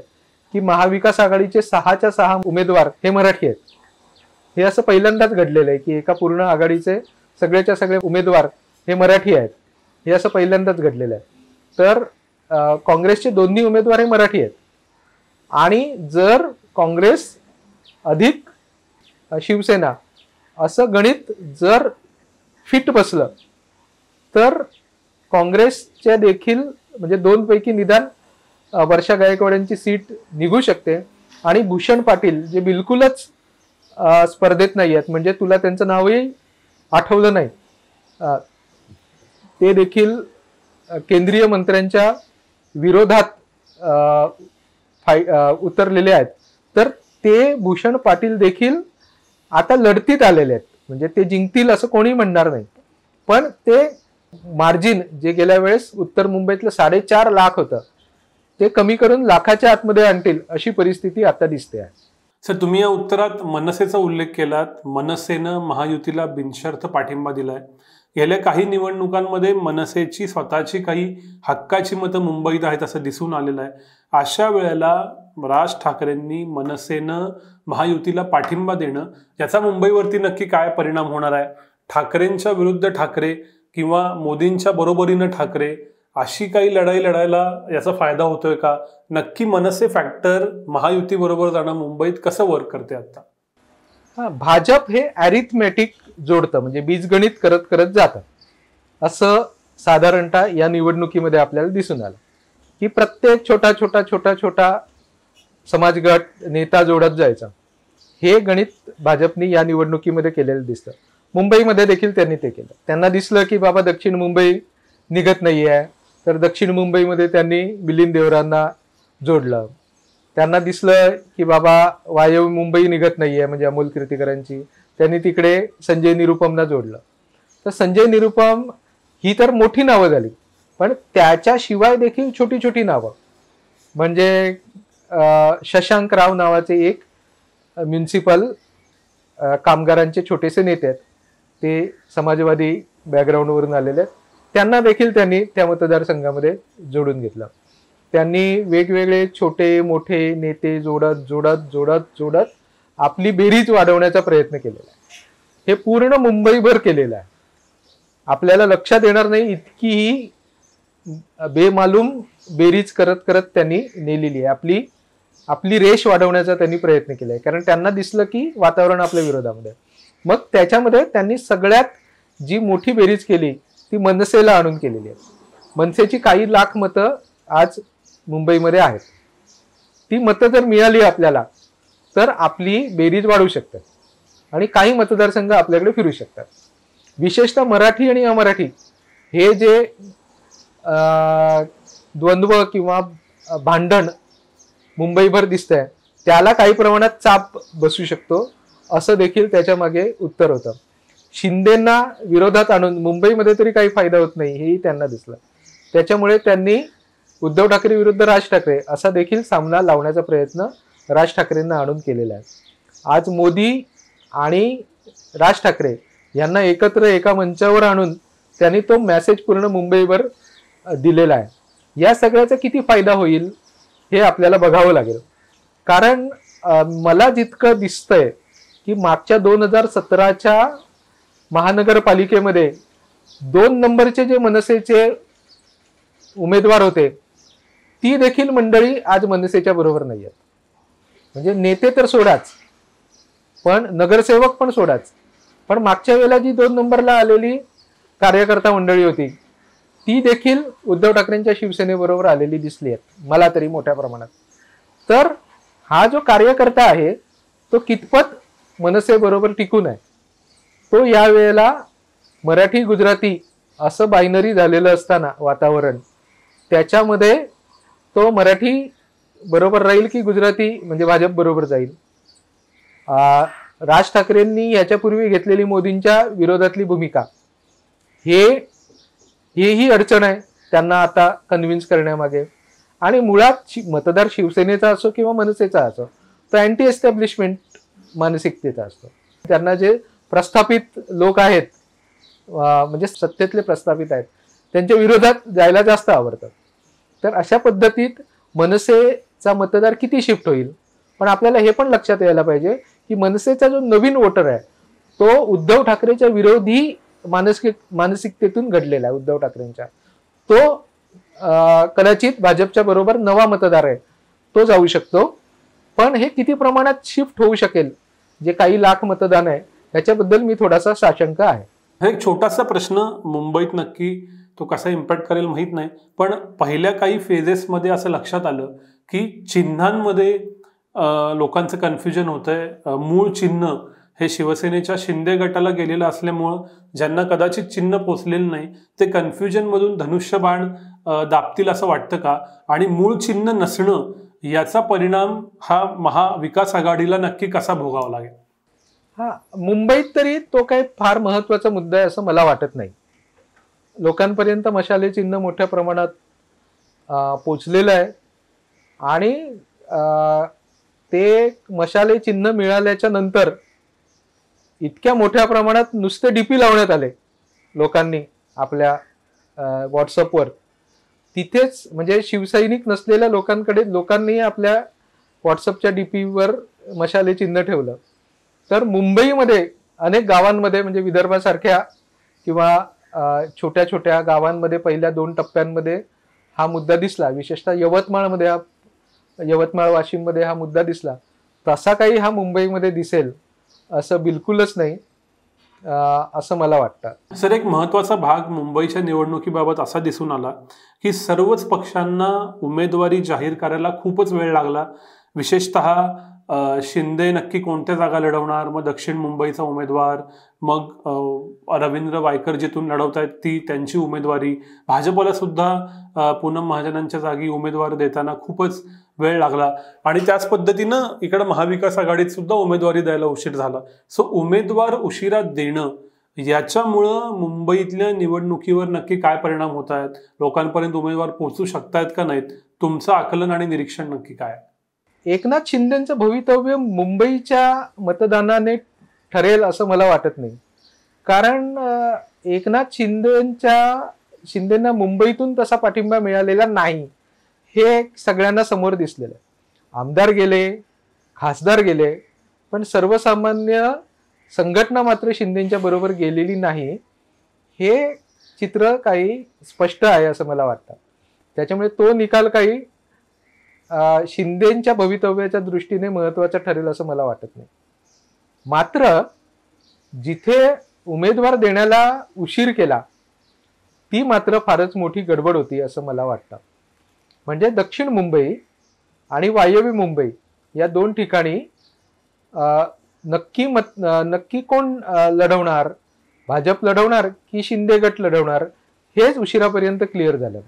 की महाविकास आघाडीचे 6च्या 6 उमेदवार हे मराठी आहेत. हे असं पहिल्यांदाच घडलेलं आहे की एका पूर्ण आघाडीचे सगळेच्या सगळे उमेदवार हे मराठी आहेत. हे असं पहिल्यांदाच घडलेलं आहे. तर काँग्रेसचे दोन्ही उमेदवार हे मराठी आहेत. आणि जर काँग्रेस अधिक शिवसेना असं गणित जर फिट बसलं तर काँग्रेसच्या देखील म्हणजे 2 पैकी निदान वर्षा गायकवाड यांची सीट निघू शकते. आणि भूषण पाटील जे बिलकुलच स्पर्धेत नाही आहेत, म्हणजे तुला त्यांचं नावही आठवलं नाही, ते देखील केंद्रीय मंत्र्यांच्या विरोधात उतरलेले आहेत. तर ते भूषण पाटील देखील आता लढतीत आलेले आहेत. म्हणजे ते जिंकतील असं कोणी म्हणणार नाही, पण ते मार्जिन जे गेल्या वेळेस उत्तर मुंबईतलं 4.5 लाख होतं ते कमी करून लाखाच्या आतमध्ये आणतील अशी परिस्थिती आता दिसते आहे. सर, तुम्ही या उत्तरात मनसेचा उल्लेख केलात. मनसेनं महायुतीला बिनशर्त पाठिंबा दिलाय. गेल्या काही निवडणुकांमध्ये मनसेची स्वतःची काही हक्काची मतं मुंबईत आहेत असं दिसून आलेलं आहे. अशा वेळेला राज ठाकरेंनी मनसेनं महायुतीला पाठिंबा देणं याचा मुंबईवरती नक्की काय परिणाम होणार आहे? ठाकरेंच्या विरुद्ध ठाकरे किंवा मोदींच्या बरोबरीनं ठाकरे अशी काही लढाई लढायला याचा फायदा होतोय का? नक्की मनसे फॅक्टर महायुती बरोबर जाणं मुंबईत कसं वर्क करते आता? भाजप हे अरिथमेटिक जोडतं, म्हणजे बीजगणित करत करत जातं असं साधारणतः या निवडणुकीमध्ये आपल्याला दिसून आलं. की प्रत्येक छोटा छोटा छोटा छोटा समाजगट नेता जोडत जायचा. हे गणित भाजपनी या निवडणुकीमध्ये केलेलं दिसतं. मुंबईमध्ये देखील त्यांनी ते केलं. त्यांना दिसलं की बाबा दक्षिण मुंबई निघत नाही आहे, तर दक्षिण मुंबईमध्ये त्यांनी मिलिंद देवरांना जोडलं. त्यांना दिसलं की बाबा वायव्य मुंबई निघत नाही आहे म्हणजे अमोल कीर्तीकरांची, त्यांनी तिकडे संजय निरुपमना जोडलं. तर संजय निरुपम ही तर मोठी नावं झाली, पण त्याच्याशिवाय देखील छोटी छोटी नावं म्हणजे शशांक राव नावाचे एक म्युन्सिपल कामगारांचे छोटेसे नेते आहेत, ते समाजवादी बॅकग्राऊंडवरून आलेले आहेत. त्यांना देखील त्यांनी त्या मतदारसंघामध्ये जोडून घेतलं. त्यांनी वेगवेगळे छोटे मोठे नेते जोडत जोडत जोडत जोडत आपली बेरीज वाढवण्याचा प्रयत्न केलेला आहे. हे पूर्ण मुंबईभर केलेलं आहे. आपल्याला लक्षात येणार नाही इतकी ही बेमालूम बेरीज करत करत त्यांनी नेलेली आहे. आपली रेष वाढवण्याचा त्यांनी प्रयत्न केलाय, कारण त्यांना दिसलं की वातावरण आपल्या विरोधामध्ये. मग त्याच्यामध्ये त्यांनी सगळ्यात जी मोठी बेरीज केली ती मनसेला आणून केलेली आहे. मनसेची काही लाख मतं आज मुंबईमध्ये आहेत. ती मतं जर मिळाली आपल्याला तर आपली बेरीज वाढू शकतात आणि काही मतदारसंघ आपल्याकडे फिरू शकतात. विशेषतः मराठी आणि अमराठी हे जे द्वंद्व किंवा भांडण मुंबईभर दिसतंय त्याला काही प्रमाणात चाप बसू शकतो, असं देखील त्याच्या मागे उत्तर होतं. शिंदेंना विरोधात आणून मुंबईमध्ये तरी काही फायदा होत नाही हेही त्यांना दिसलं. त्याच्यामुळे त्यांनी उद्धव ठाकरे विरुद्ध राज ठाकरे असा देखील सामना लावण्याचा प्रयत्न राज ठाकरेंना आणून केलेला आहे. आज मोदी आणि राज ठाकरे यांना एकत्र एका मंचावर आणून त्यांनी तो मेसेज पूर्ण मुंबईवर दिलेला आहे. या सगळ्याचा किती फायदा होईल हे आपल्याला बघावं लागेल. कारण मला जितकं दिसतंय की मागच्या 2017च्या महानगरपालिकेमध्ये 2 नंबरचे जे मनसेचे उमेदवार होते ती देखील मंडळी आज मनसेच्या बरोबर नाही आहेत. म्हणजे नेते तर सोडाच, पण नगरसेवक पण सोडाच, पण मागच्या वेळेला जी 2 नंबरला आलेली कार्यकर्ता मंडळी होती ती देखील उद्धव ठाकरेंच्या शिवसेनेबरोबर आलेली दिसली आहेत मला तरी मोठ्या प्रमाणात. तर हा जो कार्यकर्ता आहे तो कितपत मनसेबरोबर टिकून आहे, तो या वेळेला मराठी गुजराती असं बायनरी झालेलं असताना वातावरण त्याच्यामध्ये तो मराठी बरोबर राहील की गुजराती म्हणजे भाजप बरोबर जाईल. राज ठाकरेंनी याच्यापूर्वी घेतलेली मोदींच्या विरोधातली भूमिका हेही अडचण आहे त्यांना आता कन्व्हिन्स करण्यामागे. आणि मुळात मतदार शिवसेनेचा असो किंवा मनसेचा असो तो अँटी एस्टॅब्लिशमेंट मानसिकतेचा असतो. त्यांना जे प्रस्थापित लोक आहेत म्हणजे सत्तेतले प्रस्थापित आहेत त्यांच्या विरोधात जायला जास्त आवडतं. तर अशा पद्धतीत मनसेचा मतदार किती शिफ्ट होईल. पण आपल्याला हे पण लक्षात यायला पाहिजे की मनसेचा जो नवीन वोटर आहे तो उद्धव ठाकरेच्या विरोधी मानसिकतेतून घडलेला आहे. उद्धव ठाकरेंच्या तो कदाचित भाजपच्या बरोबर नवा मतदार आहे, तो जाऊ शकतो. पण हे किती प्रमाणात शिफ्ट होऊ शकेल जे काही लाख मतदान आहे याच्याबद्दल मी थोडासा साशंक आहे. हा एक छोटासा प्रश्न मुंबईत नक्की तो कसा इम्पॅक्ट करेल माहित नाही, पण पहिल्या काही फेजेसमध्ये असं लक्षात आलं की चिन्हांमध्ये लोकांचं कन्फ्युजन होतंय. मूळ चिन्ह हे शिवसेनेच्या शिंदे गटाला गेलेलं असल्यामुळं ज्यांना कदाचित चिन्ह पोचलेलं नाही ते कन्फ्युजन मधून धनुष्यबाण दाबतील असं वाटतं का. आणि मूळ चिन्ह नसणं याचा परिणाम हा महाविकास आघाडीला नक्की कसा भोगावा लागेल. हा, मुंबईत तरी तो काही फार महत्वाचा मुद्दा आहे असं मला वाटत नाही. लोकांपर्यंत मशाले चिन्ह मोठ्या प्रमाणात पोचलेलं आहे आणि ते मशाले चिन्ह मिळाल्याच्या नंतर इतक्या मोठ्या प्रमाणात नुसते डीपी लावण्यात आले लोकांनी आपल्या व्हॉट्सअपवर. तिथेच म्हणजे शिवसैनिक नसलेल्या लोकांनी आपल्या व्हॉट्सअपच्या डीपीवर मशाले चिन्ह ठेवलं. तर मुंबईमध्ये अनेक गावांमध्ये म्हणजे विदर्भासारख्या किंवा छोट्या छोट्या गावांमध्ये पहिल्या 2 टप्प्यांमध्ये हा मुद्दा दिसला. विशेषतः यवतमाळ वाशिममध्ये हा मुद्दा दिसला. तसा काही हा मुंबईमध्ये दिसेल असं बिलकुलच नाही. असं मला वाटतं. सर, एक महत्वाचा भाग मुंबईच्या निवडणुकीबाबत असा दिसून आला की सर्वच पक्षांना उमेदवारी जाहीर करायला खूपच वेळ लागला. विशेषतः शिंदे नक्की कोणत्या जागा लढवणार, मग दक्षिण मुंबईचा उमेदवार, मग रवींद्र वायकर जिथून लढवतायत ती त्यांची उमेदवारी, भाजपला सुद्धा पूनम महाजनांच्या जागी उमेदवार देताना खूपच वेळ लागला आणि त्याच पद्धतीनं इकडे महाविकास आघाडीत सुद्धा उमेदवारी द्यायला उशीर झाला. सो उमेदवार उशिरा देणं याच्यामुळं मुंबईतल्या निवडणुकीवर नक्की काय परिणाम होत आहेत, लोकांपर्यंत उमेदवार पोहोचू शकतायत का नाहीत, तुमचं आकलन आणि निरीक्षण नक्की काय? एकनाथ शिंदेचं भवितव्य मुंबईच्या मतदानाने ठरेल असं मला वाटत नाही. कारण एकनाथ शिंदेना मुंबईतून तसा पाठिंबा मिळालेला नाही हे सगळ्यांना समोर दिसलेलं आहे. आमदार गेले, खासदार गेले, पण सर्वसामान्य संघटना मात्र शिंदेच्या बरोबर गेलेली नाही. हे चित्र काही स्पष्ट आहे असं मला वाटतं. त्याच्यामुळे तो निकाल काही शिंदेच्या भवितव्याच्या दृष्टीने महत्वाचा ठरेल असं मला वाटत नाही. मात्र जिथे उमेदवार देण्याला उशीर केला ती मात्र फारच मोठी गडबड होती असं मला वाटतं. म्हणजे दक्षिण मुंबई आणि वायव्य मुंबई या दोन ठिकाणी नक्की कोण लढवणार, भाजप लढवणार की शिंदे गट लढवणार हेच उशिरापर्यंत क्लिअर झालं.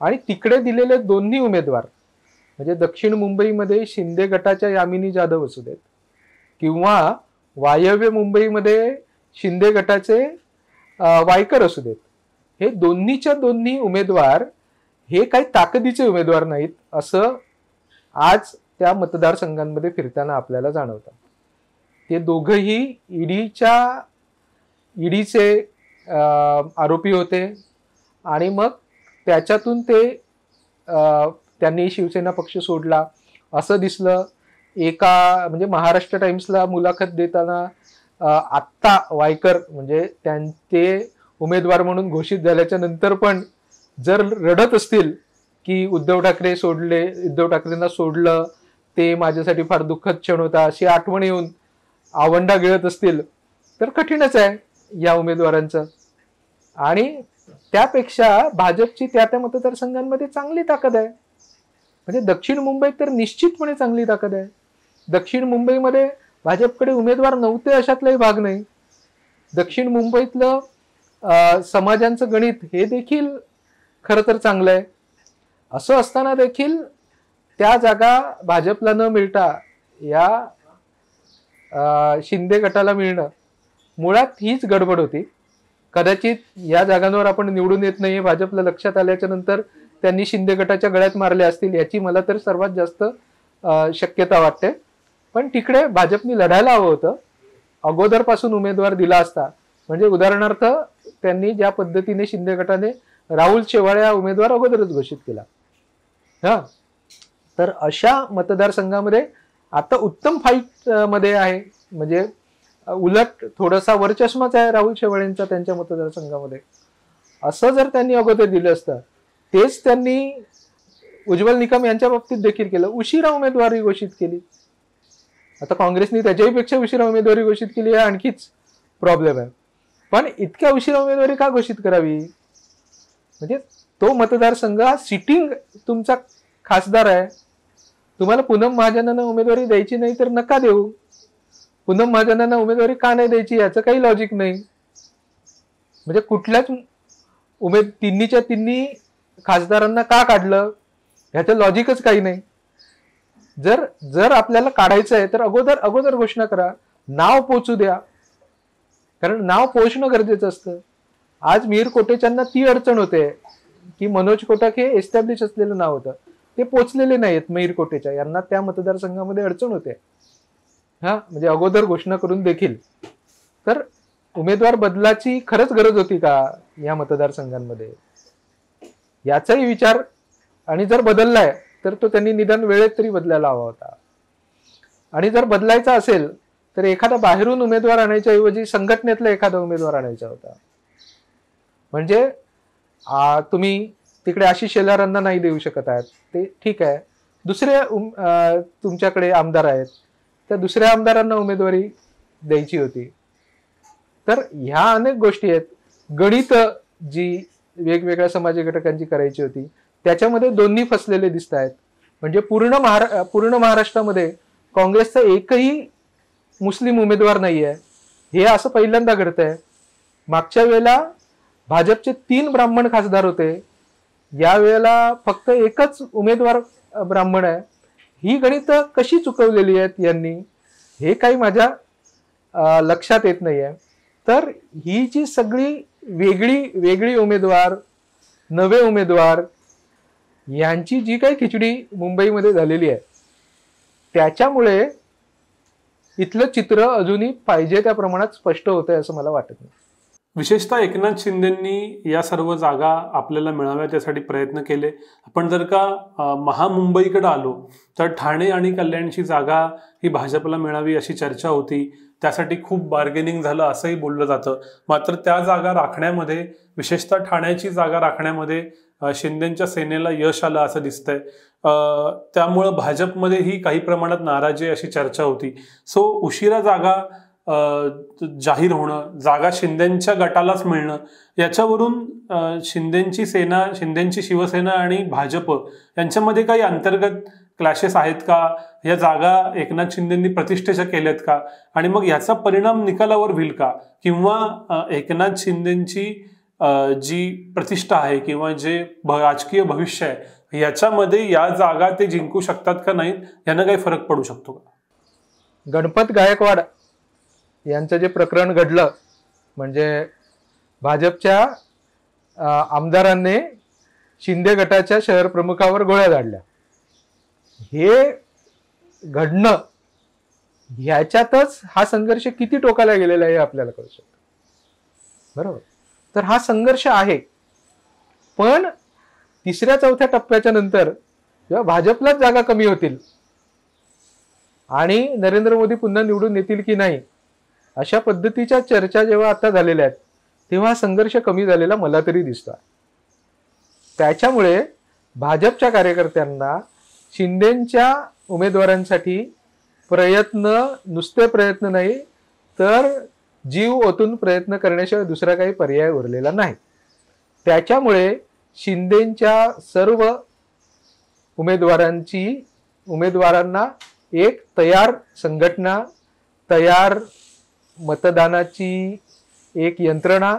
आणि तिकडे दिलेले दोन्ही उमेदवार म्हणजे दक्षिण मुंबईमध्ये शिंदे गटाच्या यामिनी जाधव असू देत किंवा वायव्य मुंबईमध्ये शिंदे गटाचे वायकर असू देत, हे दोन्हीच्या दोन्ही उमेदवार हे काही ताकदीचे उमेदवार नाहीत असं आज त्या मतदारसंघांमध्ये फिरताना आपल्याला जाणवतं. ते दोघंही ईडीचे आरोपी होते आणि मग त्याच्यातून त्यांनी शिवसेना पक्ष सोडला असं दिसलं. म्हणजे महाराष्ट्र टाइम्सला मुलाखत देताना आत्ता वायकर म्हणजे त्यांचे उमेदवार म्हणून घोषित झाल्याच्या नंतर पण जर रडत असतील की उद्धव ठाकरेंना सोडलं ते माझ्यासाठी फार दुःखद क्षण होता अशी आठवण येऊन आवंडा गिळत असतील तर कठीणच आहे या उमेदवारांचं. आणि त्यापेक्षा भाजपची त्या मतदारसंघांमध्ये चांगली ताकद आहे. म्हणजे दक्षिण मुंबईत तर निश्चितपणे चांगली ताकद आहे. दक्षिण मुंबईमध्ये भाजपकडे उमेदवार नव्हते अशातलाही भाग नाही. दक्षिण मुंबईतलं समाजांचं गणित हे देखील खरं तर चांगलं आहे. असं असताना देखील त्या जागा भाजपला न मिळता या शिंदे गटाला मिळणं मुळात हीच गडबड होती. कदाचित या जागांवर आपण निवडून येत नाहीये भाजपला लक्षात आल्याच्या नंतर त्यांनी शिंदे गटाच्या गळ्यात मारले असतील याची मला तर सर्वात जास्त शक्यता वाटते. पण तिकडे भाजपनी लढायला हवं होतं. अगोदरपासून उमेदवार दिला असता म्हणजे उदाहरणार्थ त्यांनी ज्या पद्धतीने शिंदे गटाने राहुल शेवाळे हा उमेदवार अगोदरच घोषित केला तर अशा मतदारसंघामध्ये आता उत्तम फाईट मध्ये आहे. म्हणजे उलट थोडासा वरचष्माच आहे राहुल शेवाळेंचा त्यांच्या मतदारसंघामध्ये. असं जर त्यांनी अगोदर दिलं असतं तेच त्यांनी उज्ज्वल निकम यांच्या बाबतीत देखील केलं. उशिरा उमेदवारी घोषित केली. आता काँग्रेसने त्याच्याही पेक्षा उशिरा उमेदवारी घोषित केली आहे आणखीच प्रॉब्लेम आहे. पण इतक्या उशिरा उमेदवारी का घोषित करावी? म्हणजे तो मतदारसंघ हा सिटिंग तुमचा खासदार आहे. तुम्हाला पूनम महाजनांना उमेदवारी द्यायची नाही तर नका देऊ. पूनम महाजनांना उमेदवारी का नाही द्यायची याचं काही लॉजिक नाही. म्हणजे कुठल्याच तिन्हीच्या तिन्ही खासदारांना का काढलं ह्याचं लॉजिकच काही नाही. जर आपल्याला काढायचं आहे तर अगोदर घोषणा करा, नाव पोचू द्या. कारण नाव पोचणं गरजेचं असतं. आज मिहीर कोटेचांना ती अडचण होते की मनोज कोटक हे एस्टॅब्लिश असलेलं नाव होतं, ते पोचलेले नाहीत. मिहीर कोटेचा यांना त्या मतदारसंघामध्ये अडचण होते. म्हणजे अगोदर घोषणा करून देखील. तर उमेदवार बदलाची खरंच गरज होती का या मतदारसंघांमध्ये याचाही विचार. आणि जर बदललाय तर तो त्यांनी निदान वेळेत तरी बदलायला हवा होता. आणि जर बदलायचा असेल तर एखादा बाहेरून उमेदवार आणायच्या ऐवजी संघटनेतला एखादा उमेदवार आणायचा होता. म्हणजे तुम्ही तिकडे आशिष शेलारांना नाही देऊ शकत आहात ते ठीक आहे. दुसरे तुमच्याकडे आमदार आहेत, त्या दुसऱ्या आमदारांना उमेदवारी द्यायची होती. तर ह्या अनेक गोष्टी आहेत. गणित जी वेगवेगळ्या समाज घटकांची करायची होती त्याच्यामध्ये दोन्ही फसलेले दिसत आहेत. म्हणजे पूर्ण महाराष्ट्रामध्ये काँग्रेसचा एकही मुस्लिम उमेदवार नाही आहे, हे असं पहिल्यांदा घडतंय. मागच्या वेळेला भाजपचे 3 ब्राह्मण खासदार होते, यावेळेला फक्त एकच उमेदवार ब्राह्मण आहे. ही गणित कशी चुकवलेली आहेत यांनी, हे काही माझ्या लक्षात येत नाहीये. तर ही जी सगळी वेगळी उमेदवार, नवे उमेदवार यांची जी काही खिचडी मुंबईमध्ये झालेली आहे, त्याच्यामुळे इथलं चित्र अजूनही पाहिजे त्या प्रमाणात स्पष्ट होतंय असं मला वाटत नाही. विशेषतः एकनाथ शिंदेंनी या सर्व जागा आपल्याला मिळाव्या त्यासाठी प्रयत्न केले. आपण जर का महामुंबईकडे आलो तर ठाणे आणि कल्याणची जागा ही भाजपला मिळावी अशी चर्चा होती. त्यासाठी खूप बार्गेनिंग झालं असंही बोललं जातं. मात्र त्या जागा राखण्यामध्ये, विशेषतः ठाण्याची जागा राखण्यामध्ये शिंदेंच्या सेनेला यश आलं असं दिसतंय. त्यामुळं भाजपमध्येही काही प्रमाणात नाराजी अशी चर्चा होती. सो उशिरा जागा जाहीर होणं, जागा शिंदेंच्या गटालाच मिळणं, याच्यावरून शिंदेंची शिवसेना आणि भाजप यांच्यामध्ये काही अंतर्गत क्लॅशेस आहेत का? या जागा एकनाथ शिंदेंनी प्रतिष्ठेच्या केल्यात का? आणि मग याचा परिणाम निकालावर होईल का? किंवा एकनाथ शिंदेंची जी प्रतिष्ठा आहे किंवा जे राजकीय भविष्य आहे याच्यामध्ये या जागा ते जिंकू शकतात का नाहीत, यानं काही फरक पडू शकतो का? गणपत गायकवाड यांचं जे प्रकरण घडलं, म्हणजे भाजपच्या आमदारांनी शिंदे गटाच्या शहर प्रमुखावर गोळ्या झाडल्या, हे घडणं, ह्याच्यातच हा संघर्ष किती टोकाला गेलेला आहे आपल्याला कळू शकतो. बरोबर. तर हा संघर्ष आहे. पण 3ऱ्या-4थ्या टप्प्याच्या नंतर जेव्हा भाजपलाच जागा कमी होतील आणि नरेंद्र मोदी पुन्हा निवडून येतील की नाही, अशा पद्धतीच्या चर्चा जेव्हा आता झालेल्या आहेत, तेव्हा संघर्ष कमी झालेला मला तरी दिसतो. त्याच्यामुळे भाजपच्या कार्यकर्त्यांना शिंदेंच्या उमेदवारांसाठी नुसते प्रयत्न नाही तर जीव ओतून प्रयत्न करण्याशिवाय दुसरा काही पर्याय उरलेला नाही. त्याच्यामुळे शिंदेंच्या सर्व उमेदवारांना एक तयार संघटना, तयार मतदानाची एक यंत्रणा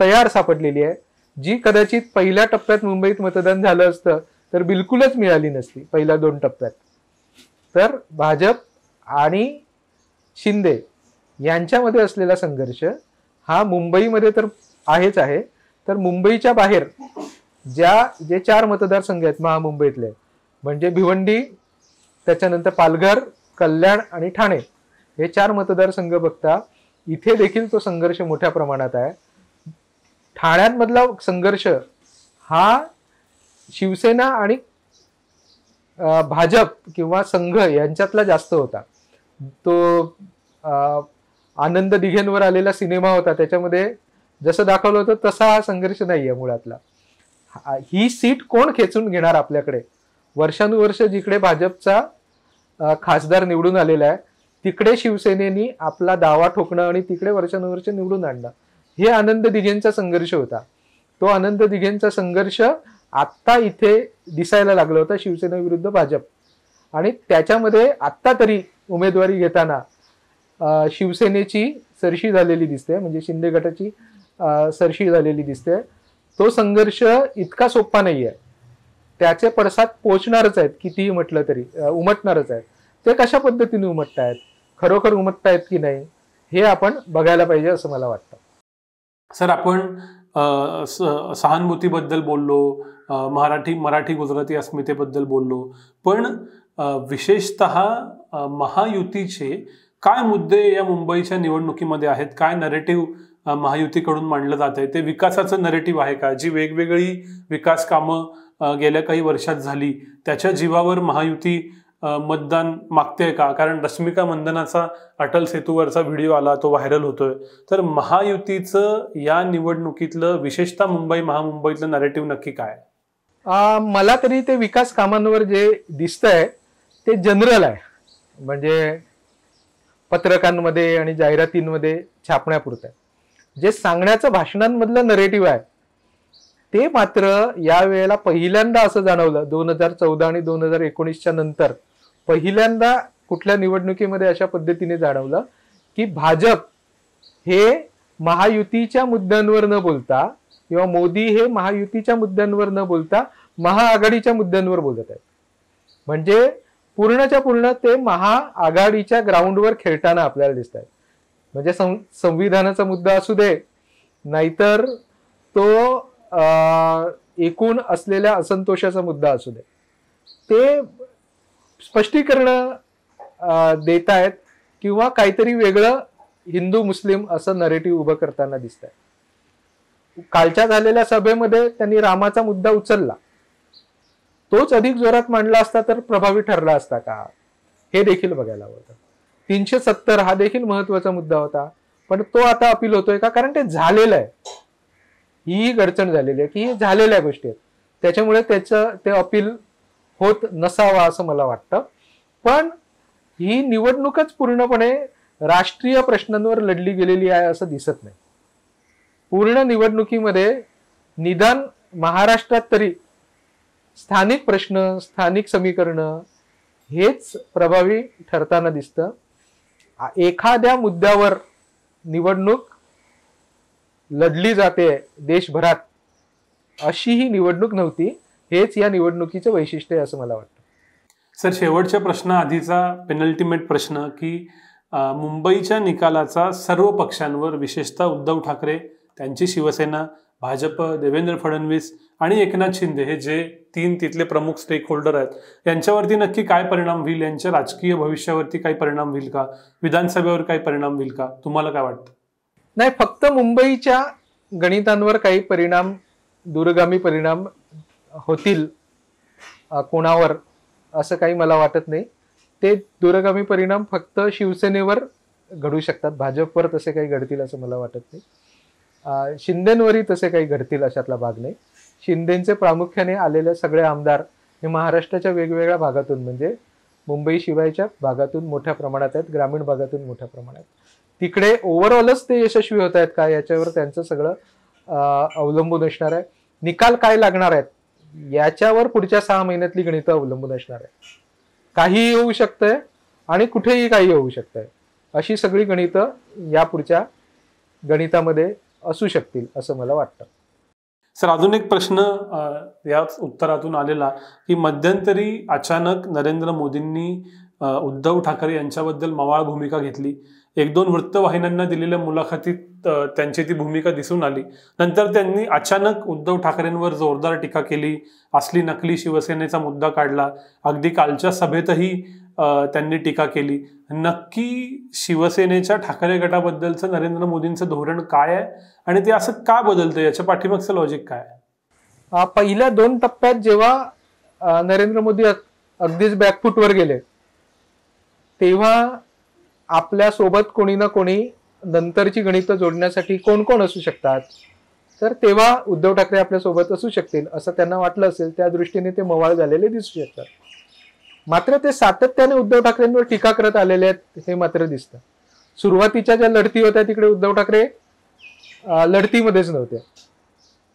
तयार सापडलेली आहे, जी कदाचित पहिल्या टप्प्यात मुंबईत मतदान झालं असतं तर बिलकुलच मिळाली नसती पहिल्या 2 टप्प्यात. तर भाजप आणि शिंदे यांच्यामध्ये असलेला संघर्ष हा मुंबईमध्ये तर आहेच आहे, तर मुंबईच्या बाहेर जे 4 मतदारसंघ आहेत महामुंबईतले, म्हणजे भिवंडी, त्याच्यानंतर पालघर, कल्याण आणि ठाणे, हे 4 मतदारसंघ बघता इथे देखील तो संघर्ष मोठ्या प्रमाणात आहे. ठाण्यामधला संघर्ष हा शिवसेना आणि भाजप किंवा संघ यांच्यातला जास्त होता. तो आनंद दिघेंवर आलेला सिनेमा होता, त्याच्यामध्ये जसं दाखवलं होतं तसा हा संघर्ष नाहीये मुळातला. ही सीट कोण खेचून घेणार आपल्याकडे? वर्षानुवर्ष जिकडे भाजपचा खासदार निवडून आलेला आहे तिकडे शिवसेनेनी आपला दावा ठोकणं आणि तिकडे वर्षानुवर्ष निवडून आणणं, हे आनंद दिघेंचा संघर्ष होता. तो आनंद दिघेंचा संघर्ष आत्ता इथे दिसायला लागला होता, शिवसेना विरुद्ध भाजप. आणि त्याच्यामध्ये आत्ता तरी उमेदवारी घेताना शिवसेनेची सरशी झालेली दिसते, म्हणजे शिंदे गटाची सरशी झालेली दिसते. तो संघर्ष इतका सोपा नाहीये, त्याचे पडसाद पोचणारच आहेत, कितीही म्हटलं तरी उमटणारच आहेत. ते कशा पद्धतीने उमटतायत, खरोखर उमटतायत की नाही, हे आपण बघायला पाहिजे असं मला वाटतं. सर, आपण सहानुभूतीबद्दल बोललो, मराठी गुजराती अस्मितेबद्दल बोललो, पण विशेषतः महायुतीचे काय मुद्दे या मुंबईच्या निवडणुकीमध्ये आहेत? काय नरेटिव्ह महायुतीकडून मांडलं जात आहे? ते विकासाचं नरेटिव्ह आहे का? जी वेगवेगळी विकास कामं गेल्या काही वर्षात झाली त्याच्या जीवावर महायुती मतदान मागते का? कारण रश्मिका मंदनाचा अटल सेतूवरचा व्हिडिओ आला, तो व्हायरल होतोय. तर महायुतीचं या निवडणुकीतलं, विशेषतः महामुंबईतलं नरेटिव्ह नक्की काय? मला तरी ते विकास कामांवर जे दिसतंय ते जनरल आहे, म्हणजे पत्रकांमध्ये आणि जाहिरातींमध्ये छापण्यापुरतं आहे. जे सांगण्याचं भाषणांमधलं नरेटिव्ह आहे ते मात्र यावेळेला पहिल्यांदा असं जाणवलं 2014 आणि 2019च्या नंतर पहिल्यांदा कुठल्या निवडणुकीमध्ये अशा पद्धतीने जाणवलं की भाजप हे महायुतीच्या मुद्द्यांवर न बोलता किंवा मोदी हे महायुतीच्या मुद्द्यांवर न बोलता महाआघाडीच्या मुद्द्यांवर बोलत आहेत. म्हणजे पूर्णच्या पूर्ण ते महाआघाडीच्या ग्राउंडवर खेळताना आपल्याला दिसत आहेत. म्हणजे संविधानाचा मुद्दा असू दे, नाहीतर तो एकूण असलेल्या असंतोषाचा मुद्दा असू दे, ते स्पष्टीकरण देत आहेत किंवा काहीतरी वेगळं हिंदू मुस्लिम असं नरेटिव्ह उभं करताना दिसत आहे. कालच्या झालेल्या सभेमध्ये त्यांनी रामाचा मुद्दा उचलला, तोच अधिक जोरात मांडला असता तर प्रभावी ठरला असता का, हे देखील बघायला होतं. 370 हा देखील महत्वाचा मुद्दा होता, पण तो आता अपील होतोय का, कारण ते झालेलं आहे. ही गडचण झालेली आहे की हे झालेल्या गोष्टी आहेत, त्याच्यामुळे त्याचं ते अपील होत नसावा असं मला वाटतं. पण ही निवडणूकच पूर्णपणे राष्ट्रीय प्रश्नांवर लढली गेलेली आहे असं दिसत नाही. पूर्ण निवडणुकीमध्ये निदान महाराष्ट्रात तरी स्थानिक प्रश्न, स्थानिक समीकरणं हेच प्रभावी ठरताना दिसतं. एखाद्या मुद्द्यावर निवडणूक लढली जाते देशभरात, अशी ही निवडणूक नव्हती. हेच या निवडणुकीचं वैशिष्ट्य आहे असं मला वाटतं. सर, शेवटच्या प्रश्न आधीचा पेनल्टिमेट प्रश्न की मुंबईच्या निकालाचा सर्व पक्षांवर, विशेषतः उद्धव ठाकरे, त्यांची शिवसेना, भाजप, देवेंद्र फडणवीस आणि एकनाथ शिंदे हे जे 3 तिथले प्रमुख स्टेक होल्डर आहेत, यांच्यावरती नक्की काय परिणाम होईल? यांच्या राजकीय भविष्यावरती काही परिणाम होईल का? विधानसभेवर काही परिणाम होईल का? तुम्हाला काय वाटतं? नाही, फक्त मुंबईच्या गणितांवर काही परिणाम, दूरगामी परिणाम होतील कोणावर असं काही मला वाटत नाही. ते दूरगामी परिणाम फक्त शिवसेनेवर घडू शकतात, भाजपवर तसे काही घडतील असं मला वाटत नाही. शिंदेवरही तसे काही घडतील अशातला भाग नाही. शिंदेचे प्रामुख्याने आलेले सगळे आमदार हे महाराष्ट्राच्या वेगवेगळ्या भागातून, म्हणजे मुंबई शिवायच्या भागातून मोठ्या प्रमाणात आहेत, ग्रामीण भागातून मोठ्या प्रमाणात. तिकडे ओव्हरऑलच ते यशस्वी होत आहेत का याच्यावर त्यांचं सगळं अवलंबून असणार आहे. निकाल काय लागणार आहेत याच्यावर पुढच्या 6 महिन्यातली गणितं अवलंबून असणार आहे. काहीही होऊ शकतंय आणि कुठेही काही होऊ शकतंय, अशी सगळी गणितं या पुढच्या गणितामध्ये असू शकतील असं मला वाटतं. सर, अजून एक प्रश्न याच उत्तरातून आलेला की मध्यंतरी अचानक नरेंद्र मोदींनी उद्धव ठाकरे यांच्याबद्दल मवाळ भूमिका घेतली. 1-2 वृत्तवाहिन्यांना दिलेल्या मुलाखतीत त्यांची ती भूमिका दिसून आली. नंतर त्यांनी अचानक उद्धव ठाकरेंवर जोरदार टीका केली, असली नकली शिवसेनेचा मुद्दा काढला. अगदी कालच्या सभेतही त्यांनी टीका केली. नक्की शिवसेनेच्या ठाकरे गटाबद्दलचं नरेंद्र मोदींचं धोरण काय आहे आणि ते असं का बदलतं, याच्या पाठीमागचं लॉजिक काय आहे? पहिल्या 2 टप्प्यात जेव्हा नरेंद्र मोदी अगदीच बॅकफुटवर गेले, तेव्हा आपल्या सोबत कोणी ना कोणी नंतरची गणितं जोडण्यासाठी कोण कोण असू शकतात, तर तेव्हा उद्धव ठाकरे आपल्या सोबत असू शकतील असं त्यांना वाटलं असेल. त्या दृष्टीने ते मवाळ झालेले दिसू शकतात. मात्र ते सातत्याने उद्धव ठाकरेंवर टीका करत आलेले आहेत हे मात्र दिसतं. सुरुवातीच्या ज्या लढती होत्या तिकडे उद्धव ठाकरे लढतीमध्येच नव्हते,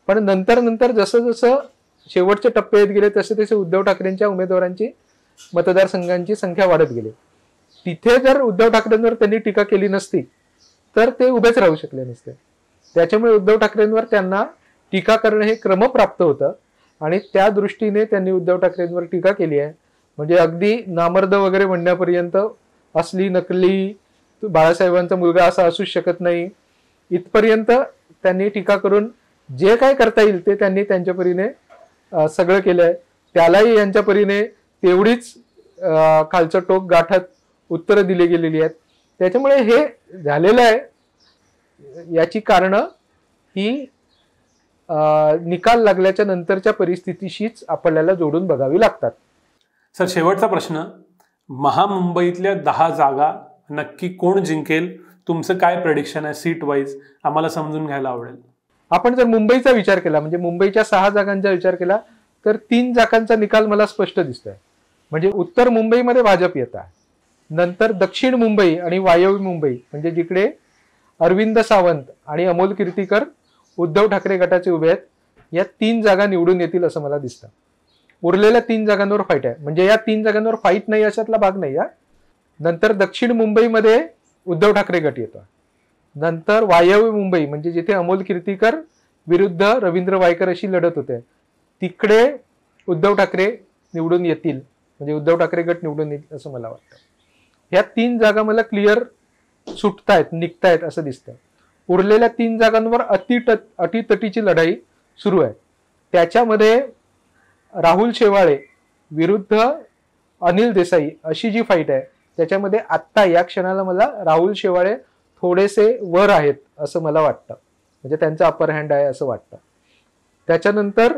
पण नंतर जसं जसं शेवटचे टप्पे येत गेले तसे तसे उद्धव ठाकरेंच्या उमेदवारांची, मतदारसंघांची संख्या वाढत गेली. तिथे जर उद्धव ठाकरेंवर त्यांनी टीका केली नसती तर ते उभेच राहू शकले नसते. त्याच्यामुळे उद्धव ठाकरेंवर त्यांना टीका करणं हे क्रमप्राप्त होतं आणि त्या दृष्टीने त्यांनी उद्धव ठाकरेंवर टीका केली आहे. म्हणजे अगदी नामर्द वगैरे म्हणण्यापर्यंत, असली नकली बाळासाहेबांचा मुलगा असा असूच शकत नाही, इथपर्यंत त्यांनी टीका करून जे काय करता येईल ते त्यांनी त्यांच्या परीने सगळं केलंय. त्यालाही यांच्या परीने तेवढीच खालचं टोक गाठत उत्तरं दिली गेलेली आहेत. त्याच्यामुळे हे झालेलं आहे. याची कारणं ही निकाल लागल्याच्या नंतरच्या परिस्थितीशीच आपल्याला जोडून बघावी लागतात. सर, शेवटचा प्रश्न, महामुंबईतल्या 10 जागा नक्की कोण जिंकेल? तुमचं काय प्रेडिक्शन आहे सीट वाईज? आम्हाला समजून घ्यायला आवडेल. आपण जर मुंबईचा विचार केला, म्हणजे मुंबईच्या 6 जागांचा विचार केला तर 3 जागांचा निकाल मला स्पष्ट दिसतोय. म्हणजे उत्तर मुंबईमध्ये भाजप येत आहे, नंतर दक्षिण मुंबई आणि वायव्य मुंबई म्हणजे जिकडे अरविंद सावंत आणि अमोल कीर्तीकर उद्धव ठाकरे गटाचे उभे आहेत. या 3 जागा निवडून येतील असं मला दिसतं. उरलेल्या 3 जागांवर फाईट आहे. म्हणजे या 3 जागांवर फाईट नाही अशातला भाग नाही. नंतर दक्षिण मुंबईमध्ये उद्धव ठाकरे गट येतो. नंतर वायव्य मुंबई म्हणजे जिथे अमोल कीर्तीकर विरुद्ध रवींद्र वायकर अशी लढत होते, तिकडे उद्धव ठाकरे निवडून येतील. म्हणजे उद्धव ठाकरे गट निवडून येईल असं मला वाटतं. ह्या 3 जागा मला क्लिअर सुटतायत, निघतायत असं दिसतं. उरलेल्या 3 जागांवर अटीतटीची लढाई सुरू आहे. त्याच्यामध्ये राहुल शेवाळे विरुद्ध अनिल देसाई अशी जी फाईट आहे, त्याच्यामध्ये आत्ता या क्षणाला मला राहुल शेवाळे थोडेसे वर आहेत असं मला वाटतं. म्हणजे त्यांचा अपर हँड आहे असं वाटतं. त्याच्यानंतर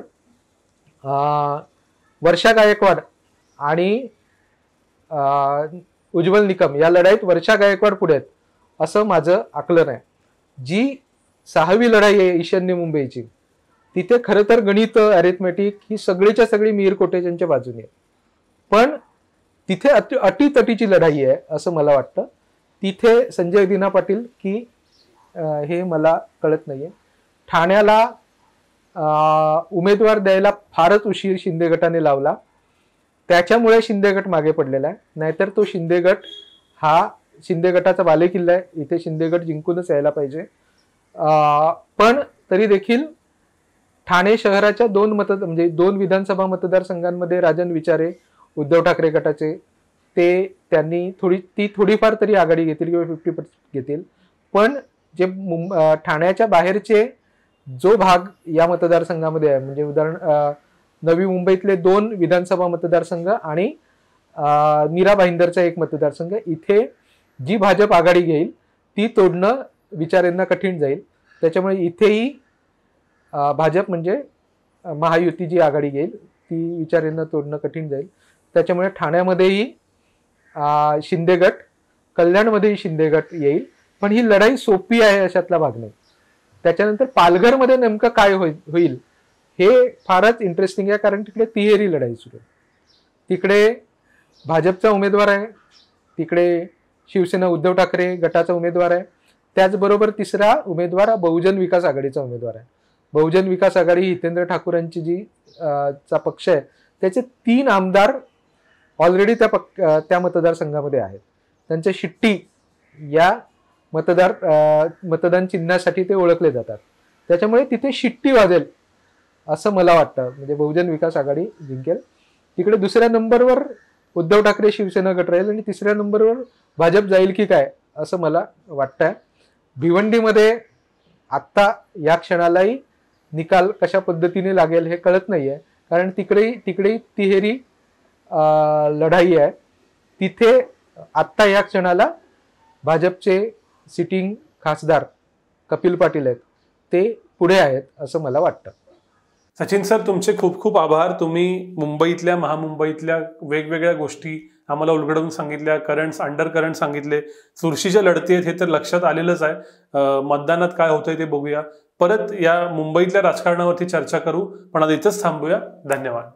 वर्षा गायकवाड आणि उज्ज्वल निकम या लढाईत वर्षा गायकवाड पुढे आहेत असं माझं आकलन आहे. जी 6वी लढाई आहे ईशान्य मुंबईची, तिथे खरं तर गणित अरिथमेटिक ही सगळीच्या सगळी मिहीर कोटेचांच्या बाजूने आहे. पण तिथे अटीतटीची लढाई आहे असं मला वाटतं. तिथे संजय दिना पाटील की हे मला कळत नाहीये. ठाण्याला उमेदवार द्यायला फारच उशीर शिंदे गटाने लावला, त्याच्यामुळे शिंदे गट मागे पडलेला आहे. नाहीतर तो शिंदे गट हा शिंदे गटाचा बालेकिल्ला आहे. इथे शिंदे गट जिंकूनच यायला पाहिजे. पण तरी देखील ठाणे शहराच्या 2 विधानसभा मतदारसंघांमध्ये राजन विचारे उद्धव ठाकरे गटाचे त्यांनी थोडीफार तरी आघाडी घेतील किंवा 50% घेतील. पण जे ठाण्याच्या बाहेरचे जो भाग या मतदारसंघामध्ये आहे, म्हणजे उदाहरण नवी मुंबईतले 2 विधानसभा मतदारसंघ आणि मीरा भाईंदरचा 1 मतदारसंघ, इथे जी भाजप आघाडी घेईल ती तोडणं विचारेंना कठीण जाईल. त्याच्यामुळे इथेही भाजप म्हणजे महायुती जी आघाडी घेईल ती विचारेंना तोडणं कठीण जाईल. त्याच्यामुळे ठाण्यामध्येही शिंदे गट, कल्याणमध्येही शिंदे गट येईल. पण ही लढाई सोपी आहे अशातला भाग नाही. त्याच्यानंतर पालघरमध्ये नेमकं काय होईल हे फारच इंटरेस्टिंग आहे, कारण तिकडे तिहेरी लढाई सुरू आहे. तिकडे भाजपचा उमेदवार आहे, तिकडे शिवसेना उद्धव ठाकरे गटाचा उमेदवार आहे, त्याचबरोबर तिसरा उमेदवार हा बहुजन विकास आघाडीचा उमेदवार आहे. बहुजन विकास आघाडी हितेंद्र ठाकूरांची जी चा पक्ष आहे, त्याचे 3 आमदार ऑलरेडी त्या मतदारसंघामध्ये आहेत. त्यांचे शिट्टी या मतदान चिन्हासाठी ते ओळखले जातात. त्याच्यामुळे तिथे शिट्टी वाजेल असं मला वाटतं. म्हणजे बहुजन विकास आघाडी जिंकेल. तिकडे दुसऱ्या नंबरवर उद्धव ठाकरे शिवसेना गट राहील आणि तिसऱ्या नंबरवर भाजप जाईल की काय असं मला वाटतंय. भिवंडीमध्ये आत्ता या क्षणालाही निकाल कशा पद्धतीने लागेल हे कळत नाहीये, कारण तिकडेही तिहेरी लढाई आहे. तिथे आत्ता या क्षणाला भाजपचे सिटिंग खासदार कपिल पाटील आहेत, ते पुढे आहेत असं मला वाटतं. सचिन सर, तुमचे खूप खूप आभार. तुम्ही मुंबईतल्या महामुंबईतल्या वेगवेगळ्या गोष्टी आम्हाला उलगडवून सांगितल्या, करंट्स अंडर करंट सांगितले. चुरशीच्या लढती आहेत हे तर लक्षात आलेलंच आहे. मतदानात काय होतंय ते बघूया. परत या मुंबईतल्या राजकारणावरती चर्चा करू, पण आता इथंच थांबूया. धन्यवाद.